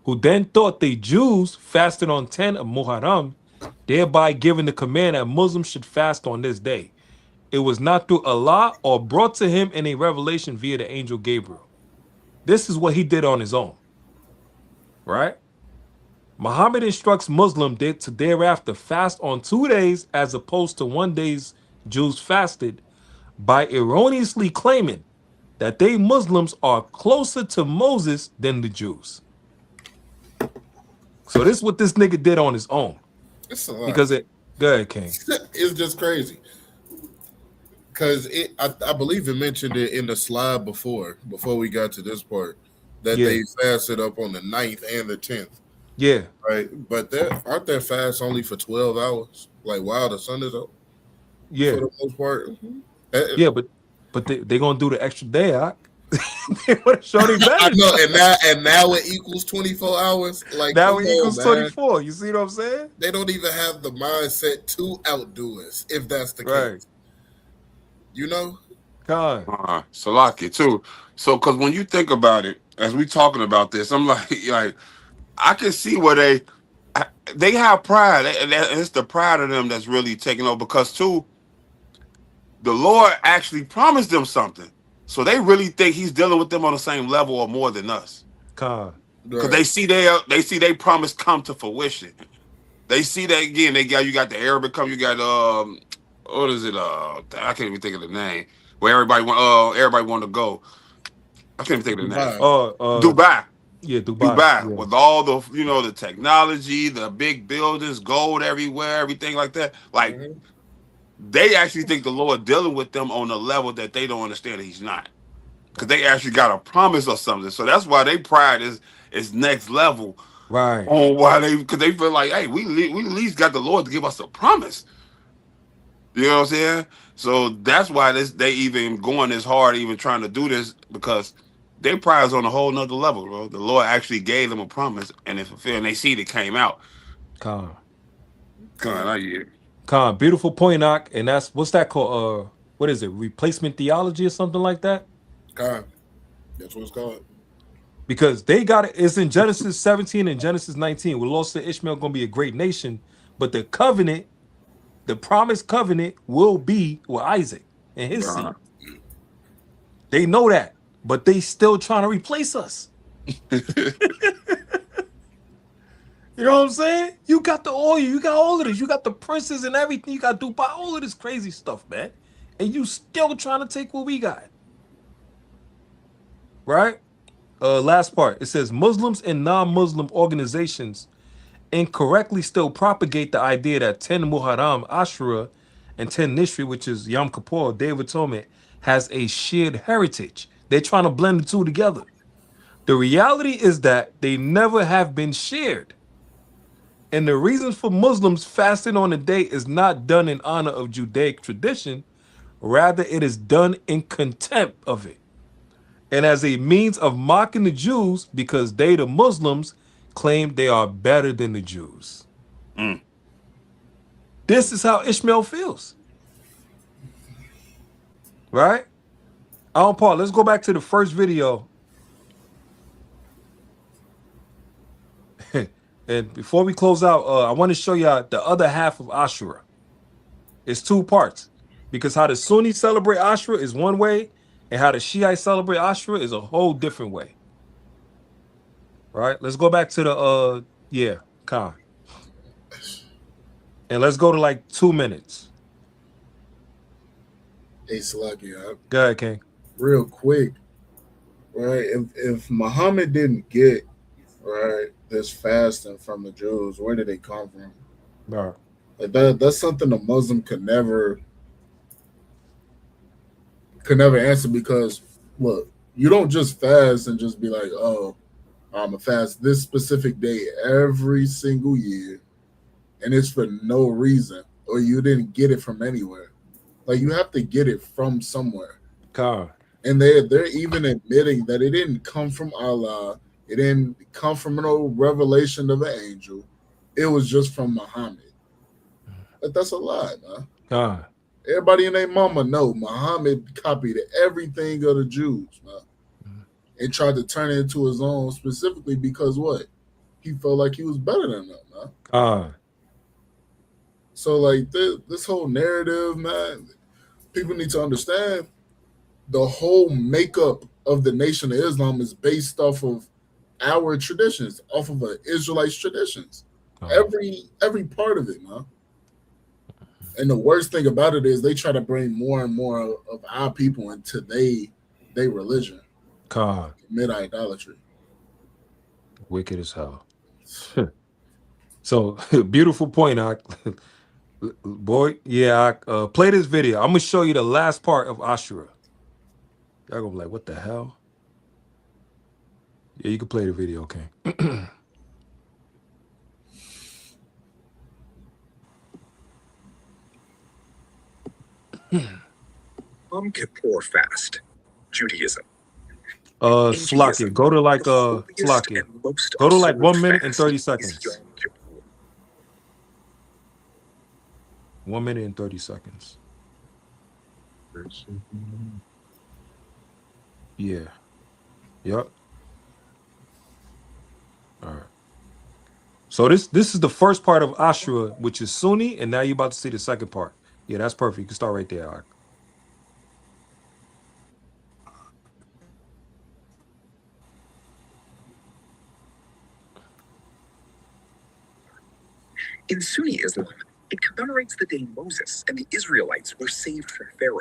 who then thought the Jews fasted on 10 of Muharram, thereby giving the command that Muslims should fast on this day. It was not through Allah or brought to him in a revelation via the angel Gabriel. This is what he did on his own, right? Muhammad instructs Muslims to thereafter fast on 2 days as opposed to 1 day's Jews fasted by erroneously claiming that they Muslims are closer to Moses than the Jews. So this is what this nigga did on his own. It's a lot. Because go ahead, King. It's just crazy. Because I believe it mentioned it in the slide before we got to this part, that Yeah. they fasted up on the 9th and the 10th. Yeah. Right. But aren't their fasts only for 12 hours? Like while the sun is up? Yeah. For the most part. Yeah, but they gonna do the extra day, they want to show they better. I know, and now it equals 24 hours. Like now come it equals on, man. 24. You see what I'm saying? They don't even have the mindset to outdo us, if that's the case. You know? God. Salaki too. So, because when you think about it, as we talking about this, I'm like I can see where they have pride. It's the pride of them that's really taking over. Because too, the Lord actually promised them something, so they really think He's dealing with them on the same level or more than us. God. Right. Because they see they promise come to fruition. They see that again. You got the Arabic come. You got what is it? I can't even think of the name. Where everybody want to go. I can't even think of the name. Dubai. Yeah, Dubai. Yeah. With all the the technology, the big buildings, gold everywhere, everything like that. Like they actually think the Lord dealing with them on a level that they don't understand that He's not, because they actually got a promise or something. So that's why they pride is next level. Right. On why because they feel like, hey, we at least got the Lord to give us a promise. You know what I'm saying? So that's why they even going this hard, even trying to do this, because their pride is on a whole nother level, bro. The Lord actually gave them a promise, and it's fulfilled. And they see it came out. Con. Beautiful point, Knock. And what's that called? What is it? Replacement theology or something like that? Con. That's what it's called. Because they got it. It's in Genesis 17 and Genesis 19. Where the Lord said Ishmael gonna be a great nation, but the covenant, the promised covenant, will be with Isaac and his seed. They know that, but they still trying to replace us. You know what I'm saying? You got the oil, you got all of this, you got the princes and everything, you got Dubai, all of this crazy stuff, man. And you still trying to take what we got. Right? Last part. It says Muslims and non-Muslim organizations incorrectly still propagate the idea that 10 Muharram, Ashura, and 10 Nishri, which is Yom Kippur, Day of Atonement, has a shared heritage. They're trying to blend the two together. The reality is that they never have been shared. And the reason for Muslims fasting on the day is not done in honor of Judaic tradition. Rather, it is done in contempt of it. And as a means of mocking the Jews because they, the Muslims, claim they are better than the Jews. Mm. This is how Ishmael feels. Right? Paul, let's go back to the first video. And before we close out, I want to show y'all the other half of Ashura. It's two parts. Because how the Sunnis celebrate Ashura is one way, and how the Shiites celebrate Ashura is a whole different way. Right? Let's go back to the Khan. And let's go to like 2 minutes. Hey, Salaki, Go ahead, King. real quick, right? If Muhammad didn't get this fasting from the Jews, where did they come from? All right. Like that's something a Muslim could never answer, because look, you don't just fast and just be like, oh, I'm gonna fast this specific day every single year, and it's for no reason, or you didn't get it from anywhere. Like, you have to get it from somewhere. Khan. And they're even admitting that it didn't come from Allah. It didn't come from no revelation of an angel. It was just from Muhammad. But that's a lie, man. Khan. Everybody and their mama know Muhammad copied everything of the Jews, man, and tried to turn it into his own, specifically because what? He felt like he was better than them, man. Khan. So, like, this whole narrative, man, people need to understand the whole makeup of the Nation of Islam is based off of our traditions, off of Israelites' traditions. Every part of it, man. And the worst thing about it is they try to bring more and more of our people into their religion. Khan. Commit idolatry. Wicked as hell. So, beautiful point, boy. Yeah, play this video. I'm going to show you the last part of Ashura. Y'all going to be like, what the hell? Yeah, you can play the video, okay? Yom Kippur fast, Judaism. Slakia, go to like Slakia. Go to like 1 minute and 30 seconds. 1 minute and 30 seconds. Yeah. Yep. All right. So this is the first part of Ashura, which is Sunni, and now you're about to see the second part. Yeah, that's perfect. You can start right there, Ak. In Sunni Islam, it commemorates the day Moses and the Israelites were saved from Pharaoh.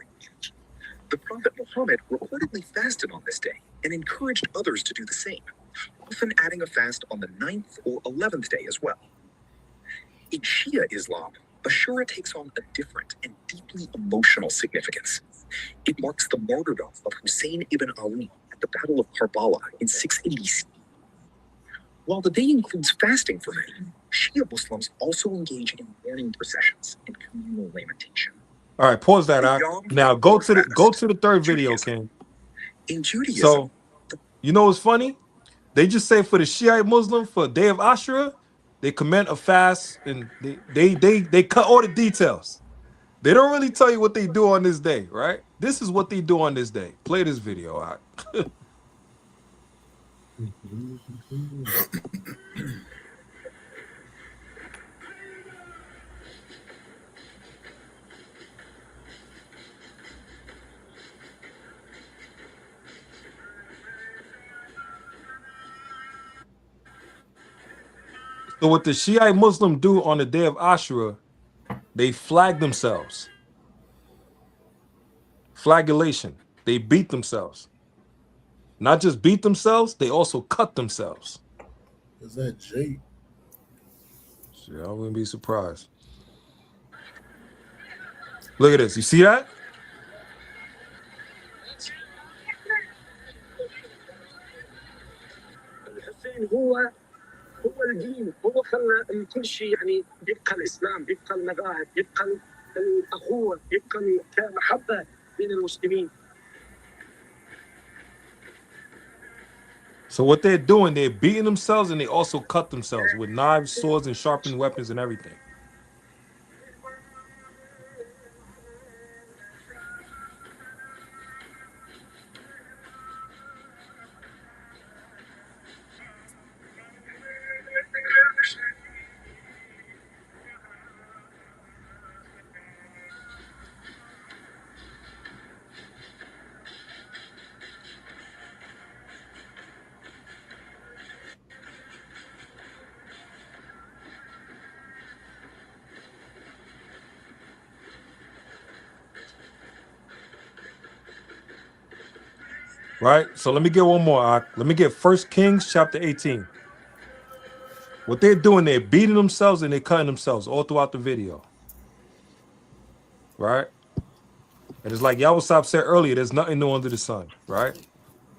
The Prophet Muhammad reportedly fasted on this day and encouraged others to do the same, often adding a fast on the 9th or 11th day as well. In Shia Islam, Ashura takes on a different and deeply emotional significance. It marks the martyrdom of Hussein ibn Ali at the Battle of Karbala in 680 CE. While the day includes fasting for many, Shia Muslims also engage in mourning processions and communal lamentation. All right, pause that, Ak. Now go to the third video, King. In Judaism, so you know what's funny? They just say for the Shiite Muslim, for day of Ashura, they commend a fast, and they cut all the details. They don't really tell you what they do on this day, right? This is what they do on this day. Play this video out. So what the Shiite Muslim do on the day of Ashura, they flag themselves. Flagellation. They beat themselves. Not just beat themselves, they also cut themselves. Is that Jake? Yeah, I wouldn't be surprised. Look at this. You see that? الدين هو الدين، هو خلى كل شيء يعني يبقى الاسلام، يبقى المذاهب، يبقى الاخوه، يبقى المحبه بين المسلمين. So what they're doing, they're beating themselves and they also cut themselves with knives, swords, and sharpened weapons and everything. Right? So let me get one more. Let me get 1 Kings chapter 18. What they're doing, they're beating themselves and they're cutting themselves all throughout the video. Right? And it's like Yahweh said earlier, there's nothing new under the sun. Right?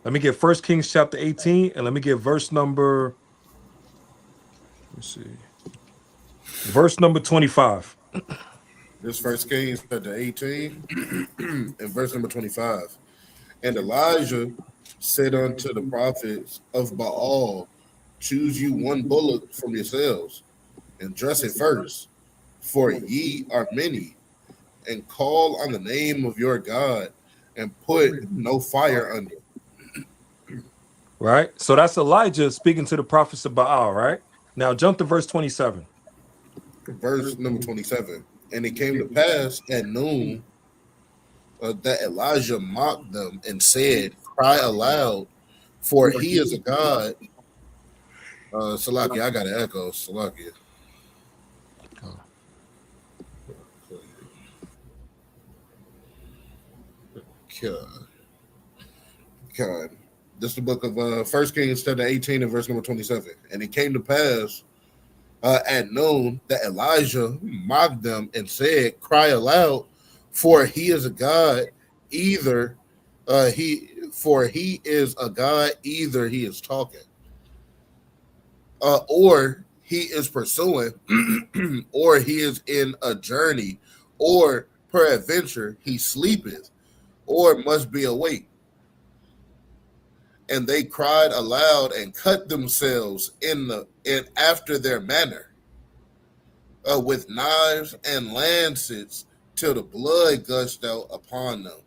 Let me get 1 Kings chapter 18 and let me get verse number, let's see, verse number 25. This 1 Kings chapter 18 and verse number 25. And Elijah said unto the prophets of Baal, choose you one bullock from yourselves, and dress it first, for ye are many, and call on the name of your God, and put no fire under it. Right? So that's Elijah speaking to the prophets of Baal, right? Now jump to verse 27. Verse number 27. And it came to pass at noon that Elijah mocked them and said, cry aloud, for he is a God. Salakia, I got an echo. Salakia. God. This is the book of 1 Kings chapter 18 and verse number 27. And it came to pass at noon that Elijah mocked them and said, cry aloud, for he is a God, either he is a God, either he is talking, or he is pursuing, or he is in a journey, or peradventure he sleepeth, or must be awake. And they cried aloud and cut themselves in after their manner, with knives and lancets, till the blood gushed out upon them.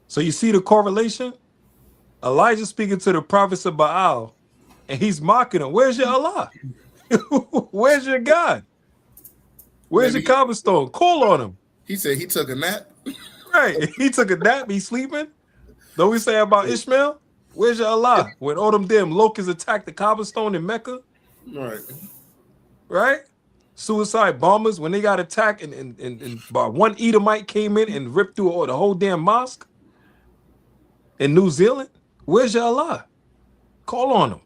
So you see the correlation? Elijah speaking to the prophets of Baal, and he's mocking them. Where's your Allah? Where's your God? Where's your cobblestone? Call on him. He said he took a nap. Right. He took a nap. He's sleeping. Don't we say about Ishmael? Where's your Allah? When all them damn locusts attacked the cobblestone in Mecca? Right. Right? Suicide bombers, when they got attacked and one Edomite came in and ripped through the whole damn mosque in New Zealand. Where's your Allah? Call on them.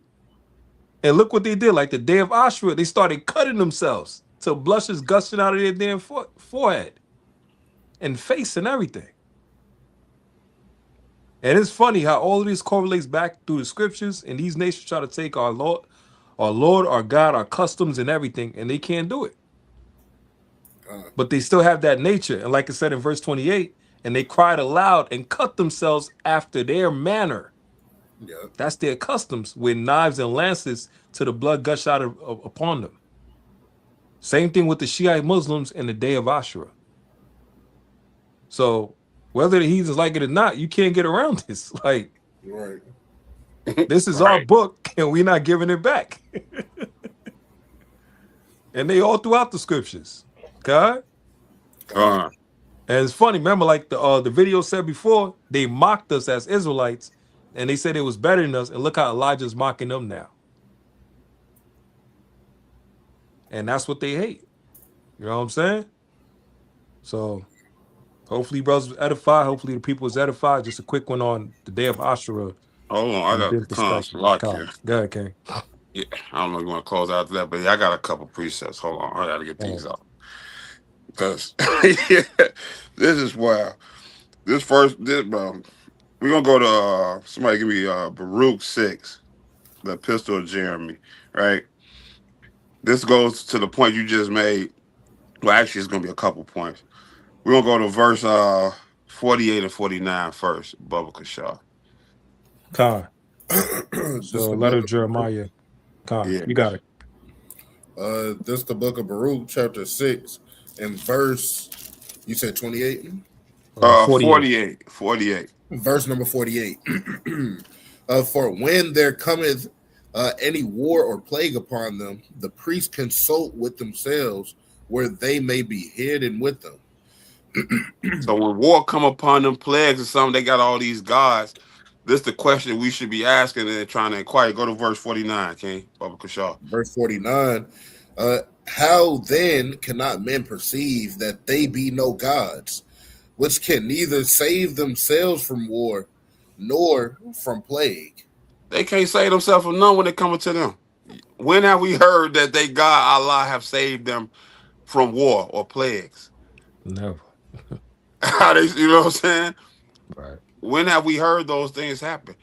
And look what they did. Like the day of Ashura, they started cutting themselves till blushes gushing out of their damn forehead and face and everything. And it's funny how all of this correlates back through the scriptures, and these nations try to take our Lord, our God, our customs and everything, and they can't do it. But they still have that nature. And like I said in verse 28, and they cried aloud and cut themselves after their manner. Yeah. That's their customs, with knives and lances to the blood gush out upon them. Same thing with the Shiite Muslims in the day of Ashura. So whether the heathens like it or not, you can't get around this. Like, right. This is our book, and we're not giving it back. And they all throughout the scriptures. God. And it's funny, remember, like the video said before, they mocked us as Israelites, and they said it was better than us, and look how Elijah's mocking them now. And that's what they hate. You know what I'm saying? So hopefully brothers was edified. Hopefully the people was edified. Just a quick one on the day of Ashura. Hold on, I got the tons. Go ahead, King. Yeah, I don't know if you want to close out to that, but I got a couple precepts. Hold on, I got to get these out. Because yeah, this is wild. We're going to go to, somebody give me Baruch 6. the epistle of Jeremy, right? This goes to the point you just made. Well, actually, it's going to be a couple points. We're going to go to verse 48 and 49 first, Bubba Kashaw. Con. This So the letter book of Jeremiah. Con. Yeah. You got it. this the book of Baruch, chapter 6, and verse. You said 28. 48. 48. 48. Verse number 48. For when there cometh any war or plague upon them, the priests consult with themselves where they may be hidden with them. So when war come upon them, plagues or something, they got all these gods. This the question we should be asking and trying to inquire. Go to verse 49, King Bubba Kashaw. Verse 49. How then cannot men perceive that they be no gods, which can neither save themselves from war nor from plague? They can't save themselves from none when it comes to them. When have we heard that they God Allah have saved them from war or plagues? Never. How they, you know what I'm saying? Right. When have we heard those things happen?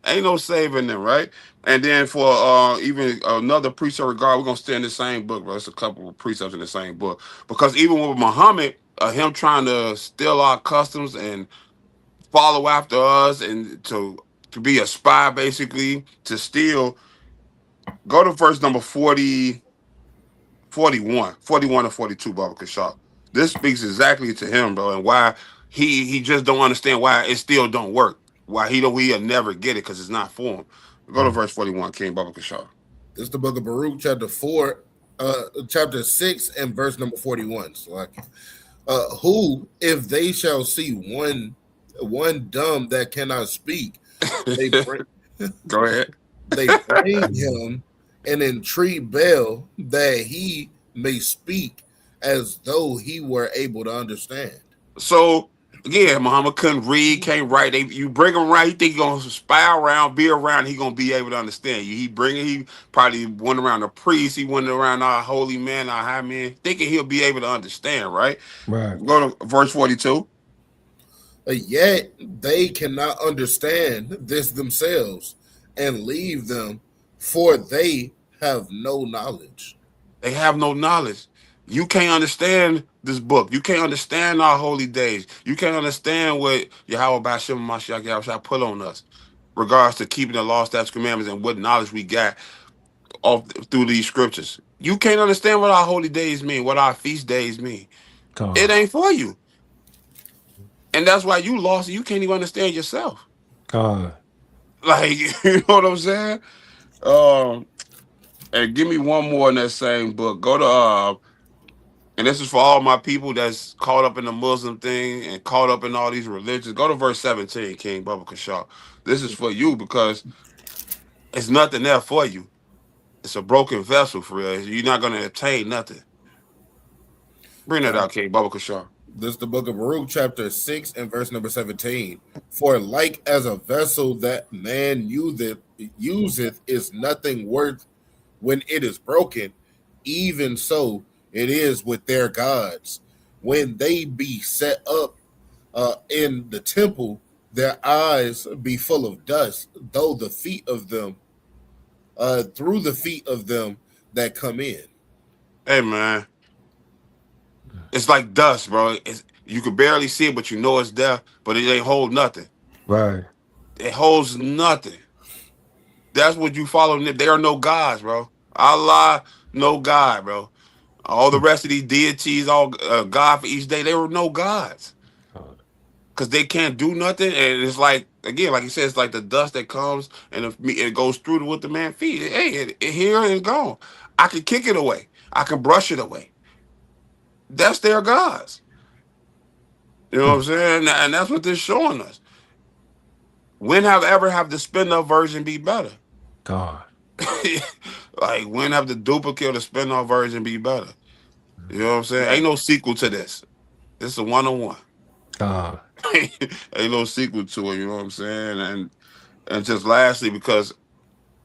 Ain't no saving them, right? And then for even another precept of God, we're gonna stay in the same book, bro. It's a couple of precepts in the same book. Because even with Muhammad, him trying to steal our customs and follow after us and to be a spy, basically, to steal. Go to verse number 40, 41, 41 and 42, Baba Kashaw. This speaks exactly to him, bro, and why he just don't understand why it still don't work. Why he'll never get it because it's not for him. Go to verse 41, King Baba Kashaw. It's the book of Baruch, chapter 6, and verse number 41. So who, if they shall see one dumb that cannot speak, they bring, Go ahead. they bring him and entreat Baal that he may speak as though he were able to understand. So yeah, Muhammad couldn't read, can't write. You bring him right, he think he gonna spy around, be around, he gonna be able to understand you. He probably went around the priest, he went around our holy man, our high man, thinking he'll be able to understand, right? Right. Go to verse 42. Yet they cannot understand this themselves and leave them, for they have no knowledge. They have no knowledge. You can't understand this book. You can't understand our holy days. You can't understand what Yahweh Bashim Mashiach Yahweh put on us, regards to keeping the law, statutes, commandments, and what knowledge we got off through these scriptures. You can't understand what our holy days mean, what our feast days mean. It Con. ain't for you. And that's why you lost it. You can't even understand yourself. Con. Like, you know what I'm saying? And give me one more in that same book. Go to and this is for all my people that's caught up in the Muslim thing and caught up in all these religions. Go to verse 17, King Baba Kashaw. This is for you because it's nothing there for you. It's a broken vessel for real. You're not going to obtain nothing. Bring that out, King Baba Kashaw. This is the book of Baruch, chapter 6, and verse number 17. For like as a vessel that man useth is nothing worth when it is broken, even so it is with their gods. When they be set up in the temple, their eyes be full of dust, though the feet of them, through the feet of them that come in. Hey, man. It's like dust, bro. You can barely see it, but you know it's there, but it ain't hold nothing. Right. It holds nothing. That's what you follow. There are no gods, bro. Allah, no God, bro. All the rest of these deities, all God for each day, they were no gods. Con. Because they can't do nothing. And it's like, again, like you said, it's like the dust that comes and it goes through to what the man feet. Hey, it here and it's gone. I can kick it away. I can brush it away. That's their gods. You know what I'm saying? And that's what they're showing us. When have the spin-off version be better? Con. Like, when have the duplicate or the spin-off version be better? You know what I'm saying? Ain't no sequel to this. This is a one-on-one. Con. Ain't no sequel to it, you know what I'm saying? And just lastly, because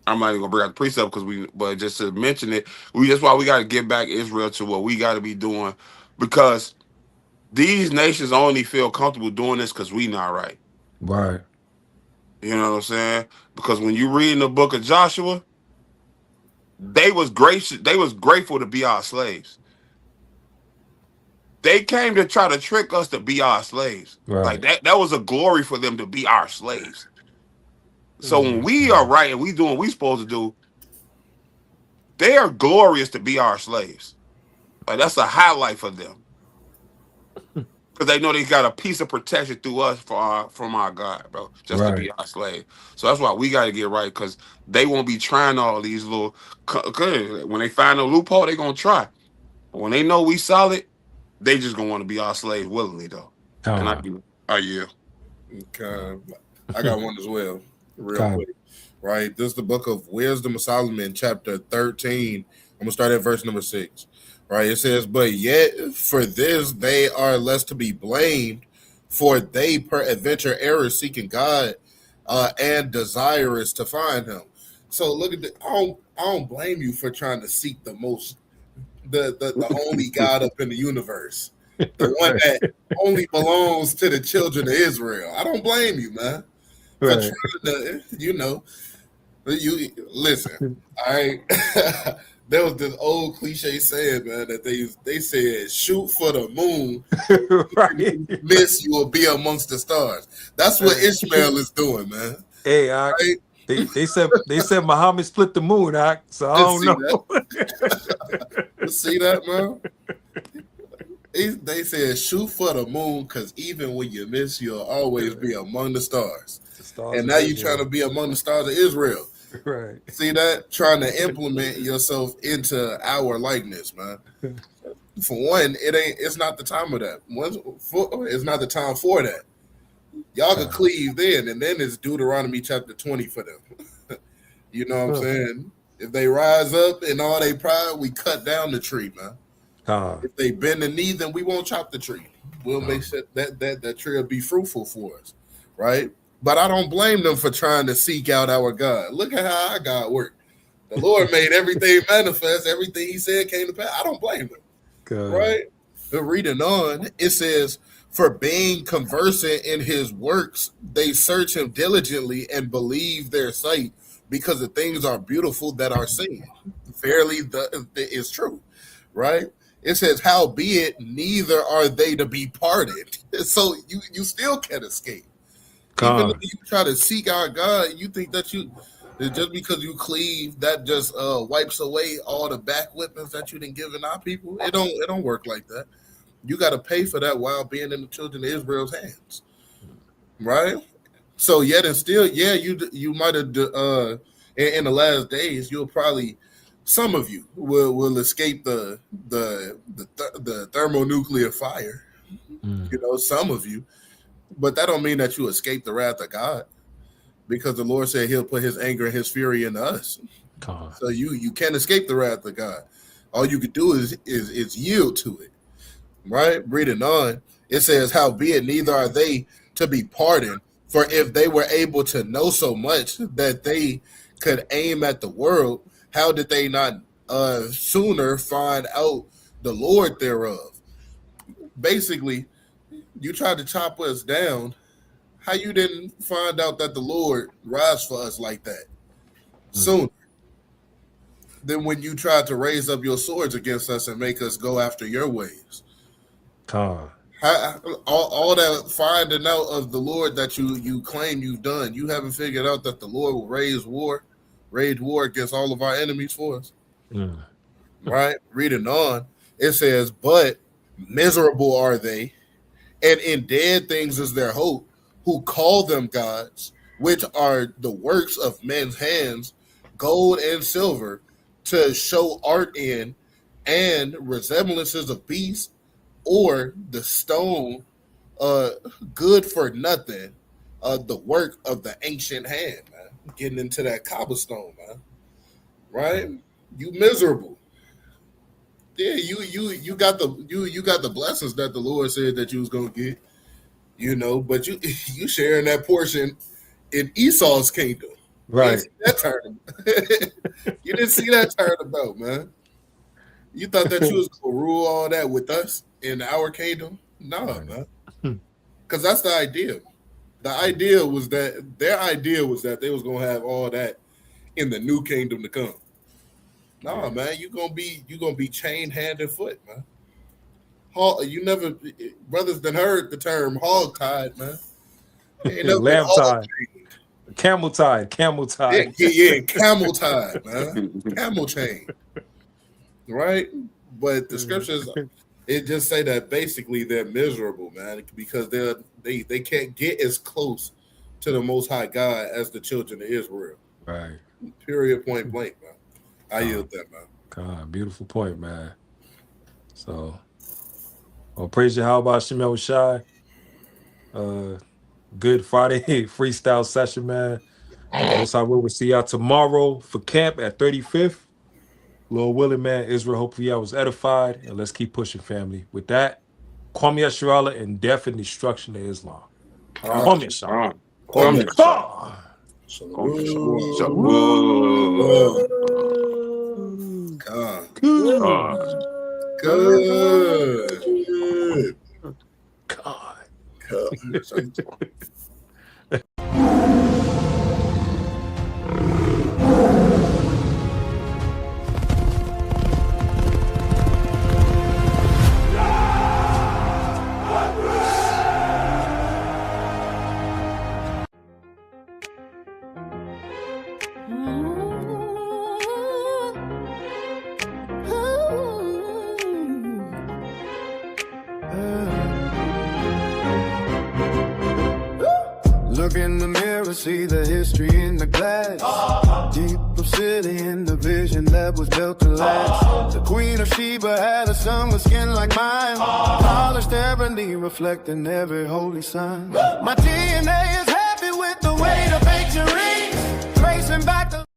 I'm not even gonna bring out the precept but just to mention it, that's why we gotta get back Israel to what we gotta be doing, because these nations only feel comfortable doing this because we not right. Right. You know what I'm saying? Because when you read in the book of Joshua, they was gracious. They was grateful to be our slaves. They came to try to trick us to be our slaves. Like Right. that was a glory for them to be our slaves. So when we are Mhm. right and we doing what we supposed to do, they are glorious to be our slaves. Like that's a highlight for them. Because they know they got a piece of protection through us from our God, bro, just to Right. be our slave. So that's why we got to get right, because they won't be trying all these little. When they find a loophole, they gonna try. But when they know we solid, they just gonna want to be our slave willingly, though. And Con. I yeah. Okay. I got one as well, real Con. quick. Right. This is the book of Wisdom of Solomon, chapter 13. I'm gonna start at verse number 6. Right. It says, "But yet for this they are less to be blamed, for they peradventure error seeking God, and desirous to find him." So look at I don't blame you for trying to seek the most the only God up in the universe. The one Right. that only belongs to the children of Israel. I don't blame you, man, for Right. trying to, you listen. All right. There was this old cliche saying, man, that they said, "Shoot for the moon, Right. miss, you will be amongst the stars." That's what Ishmael is doing, man. Hey, Right? they said Muhammad split the moon, so I Let's don't see that. know. Let's see that, man. They said, "Shoot for the moon, because even when you miss, you'll always be among the stars." The stars And of now you're trying to Israel. be among the stars of Israel. Right. See that? Trying to implement yourself into our likeness, man. For one, it's not the time of that. It's not the time for that. Y'all could cleave then, and then it's Deuteronomy chapter 20 for them. You know what I'm saying? If they rise up in all their pride, we cut down the tree, man. If they bend the knee, then we won't chop the tree. We'll make sure that tree will be fruitful for us, right? But I don't blame them for trying to seek out our God. Look at how our God worked. The Lord made everything manifest. Everything he said came to pass. I don't blame them, right? But reading on, it says, "For being conversant in his works, they search him diligently and believe their sight, because the things are beautiful that are seen." Verily, is true, right? It says, "Howbeit, neither are they to be parted." So you still can't escape. Even if you try to seek our God, you think that just because you cleave, that just wipes away all the back whippings that you didn't give in our people. It don't work like that. You got to pay for that while being in the children of Israel's hands, right? So yet and still, yeah, you might have in the last days, you'll probably, some of you will escape the thermonuclear fire. Some of you, but that don't mean that you escape the wrath of God, because the Lord said he'll put his anger and his fury into us. So you can't escape the wrath of God. All you could do is yield to it, right? Reading on, it says, "Howbeit, neither are they to be pardoned, for if they were able to know so much that they could aim at the world, how did they not sooner find out the Lord thereof?" Basically, you tried to chop us down. How you didn't find out that the Lord rise for us like that sooner than when you tried to raise up your swords against us and make us go after your ways? All that finding out of the Lord that you claim you've done, you haven't figured out that the Lord will wage war against all of our enemies for us. Right? Reading on, it says, "But miserable are they, and in dead things is their hope, who call them gods, which are the works of men's hands, gold and silver, to show art in, and resemblances of beasts, or the stone, good for nothing, the work of the ancient hand," man. Getting into that cobblestone, man. Right? You miserable. Yeah, you got the blessings that the Lord said that you was gonna get, but you sharing that portion in Esau's kingdom. You didn't see that turn. You didn't see that turnabout, man. You thought that you was gonna rule all that with us in our kingdom? No, man. Because that's the idea. The idea was that their idea was that they was gonna have all that in the new kingdom to come. Nah, Yeah. man, you gonna be chained hand and foot, man. You never brothers done heard the term hog tied, man. Ain't never been Lamb hog tied, chained. camel tied, camel tied. Yeah, camel tied, man. Camel chain. Right? But the scriptures, it just say that basically they're miserable, man, because they can't get as close to the Most High God as the children of Israel. Right. Period. Point blank, man. I yield that, man. God, beautiful point, man. So, well, praise you. How about Shemel Shai? Good Friday freestyle session, man. Most I will see y'all tomorrow for camp at 35th. Lord willing, man. Israel, hopefully I was edified. And let's keep pushing, family. With that, Kwame Yasharala and death and destruction to Islam. Kwame Yasharala. Kwame Yasharala. Good. Look in the mirror, see the history in the glass. Deep obsidian, the vision that was built to last. The Queen of Sheba had a son with skin like mine. Polished ebony, reflecting every holy sign. My DNA is happy with the way the picture reads, tracing back the